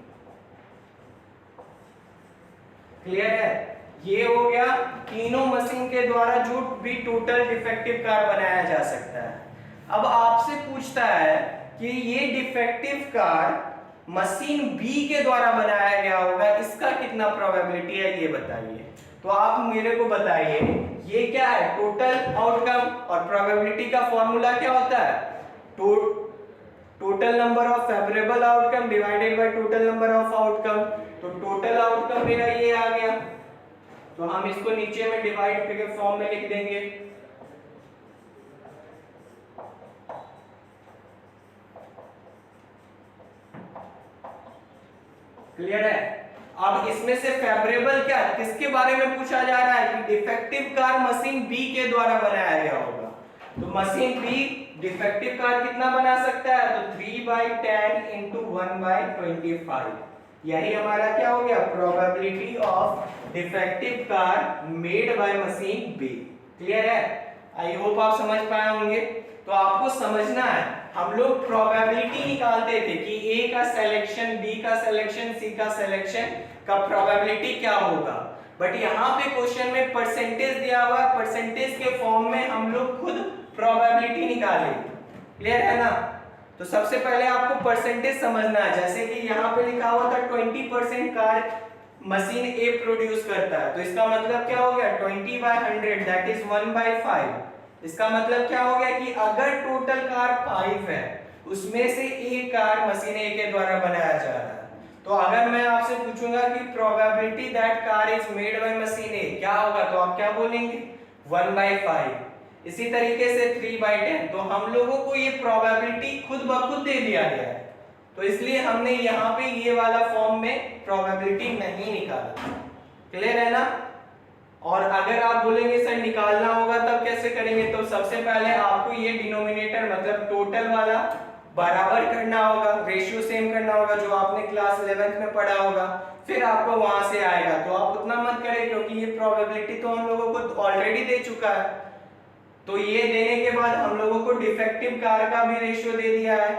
Clear है। ये हो गया तीनों मशीन के द्वारा जो भी टोटल डिफेक्टिव कार बनाया जा सकता है। अब आपसे पूछता है कि ये डिफेक्टिव कार मशीन बी के द्वारा बनाया गया होगा, इसका कितना प्रोबेबिलिटी है ये बताइए। तो आप मेरे को बताइए ये क्या है टोटल आउटकम, और प्रोबेबिलिटी का फॉर्मूला क्या होता है total number of favourable outcome divided by total number of outcome. तो टोटल आउटकम मेरा ये आ गया, तो हम इसको नीचे में डिवाइड के फॉर्म में लिख देंगे। क्लियर है। अब इसमें से फेवरेबल क्या किसके बारे में पूछा जा रहा है कि डिफेक्टिव कार मशीन बी के द्वारा बनाया गया होगा। तो मशीन बी डिफेक्टिव कार कितना बना सकता है तो 3/10 इंटू 1/25। यही हमारा क्या हो गया probability of defective car made by machine B. Clear है। आई होप आप समझ पाए होंगे। तो आपको समझना है हम लोग प्रोबेबिलिटी निकालते थे कि ए का सिलेक्शन बी का सिलेक्शन सी का सिलेक्शन का प्रोबेबिलिटी क्या होगा, बट यहाँ पे क्वेश्चन में परसेंटेज दिया हुआ है, परसेंटेज के फॉर्म में हम लोग खुद प्रोबेबिलिटी निकालें। क्लियर है ना। तो सबसे पहले आपको परसेंटेज समझना है। जैसे कि यहाँ पे लिखा हुआ था 20% कार मशीन ए प्रोड्यूस करता है, तो इसका मतलब क्या हो गया 20/100 दैट इज 1/5। इसका मतलब क्या हो गया कि अगर टोटल कार 5 है उसमें से एक कार मशीन ए के द्वारा बनाया जा रहा है, तो तो अगर मैं आपसे पूछूंगा कि probability that car is made by machine A क्या होगा, तो आप क्या बोलेंगे 1/5। इसी तरीके से 3/10। तो हम लोगों को ये प्रोबेबिलिटी खुद ब खुद दे दिया गया है, तो इसलिए हमने यहाँ पे ये वाला फॉर्म में प्रोबेबिलिटी नहीं निकाला। क्लियर है ना। और अगर आप बोलेंगे सर निकालना होगा तब कैसे करेंगे, तो सबसे पहले आपको ये डिनोमिनेटर मतलब टोटल वाला बराबर करना होगा, रेशियो सेम करना होगा जो आपने क्लास 11th में पढ़ा होगा, फिर आपको वहां से आएगा। तो आप उतना मत करें क्योंकि ये प्रोबेबिलिटी तो हम लोगों को ऑलरेडी दे चुका है। तो ये देने के बाद हम लोगों को डिफेक्टिव कार का भी रेशियो दे दिया है।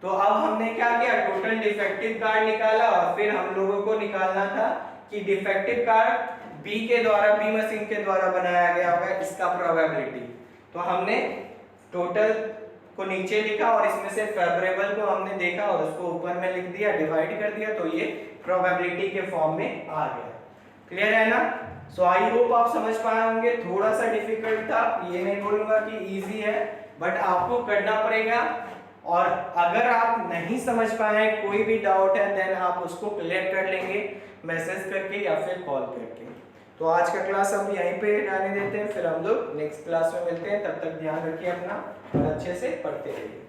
तो अब हमने क्या किया, टोटल डिफेक्टिव कार निकाला और फिर हम लोगों को निकालना था कि डिफेक्टिव कार बी के द्वारा, बी मशीन के द्वारा बनाया गया होगा, इसका प्रोबेबिलिटी। तो हमने टोटल को नीचे लिखा और इसमें से फेवरेबल को हमने देखा और उसको ऊपर में लिख दिया, डिवाइड कर दिया, तो ये प्रोबेबिलिटी के फॉर्म में आ गया। क्लियर है ना। सो आई होप आप समझ पाए होंगे। थोड़ा सा डिफिकल्ट था, ये नहीं बोलूंगा कि इजी है, बट आपको करना पड़ेगा। और अगर आप नहीं समझ पाए, कोई भी डाउट है, देन आप उसको क्लियर कर लेंगे मैसेज करके या फिर कॉल करके। तो आज का क्लास हम यहीं पे जाने देते हैं, फिर हम लोग नेक्स्ट क्लास में मिलते हैं। तब तक ध्यान रखिए अपना और अच्छे से पढ़ते रहिए।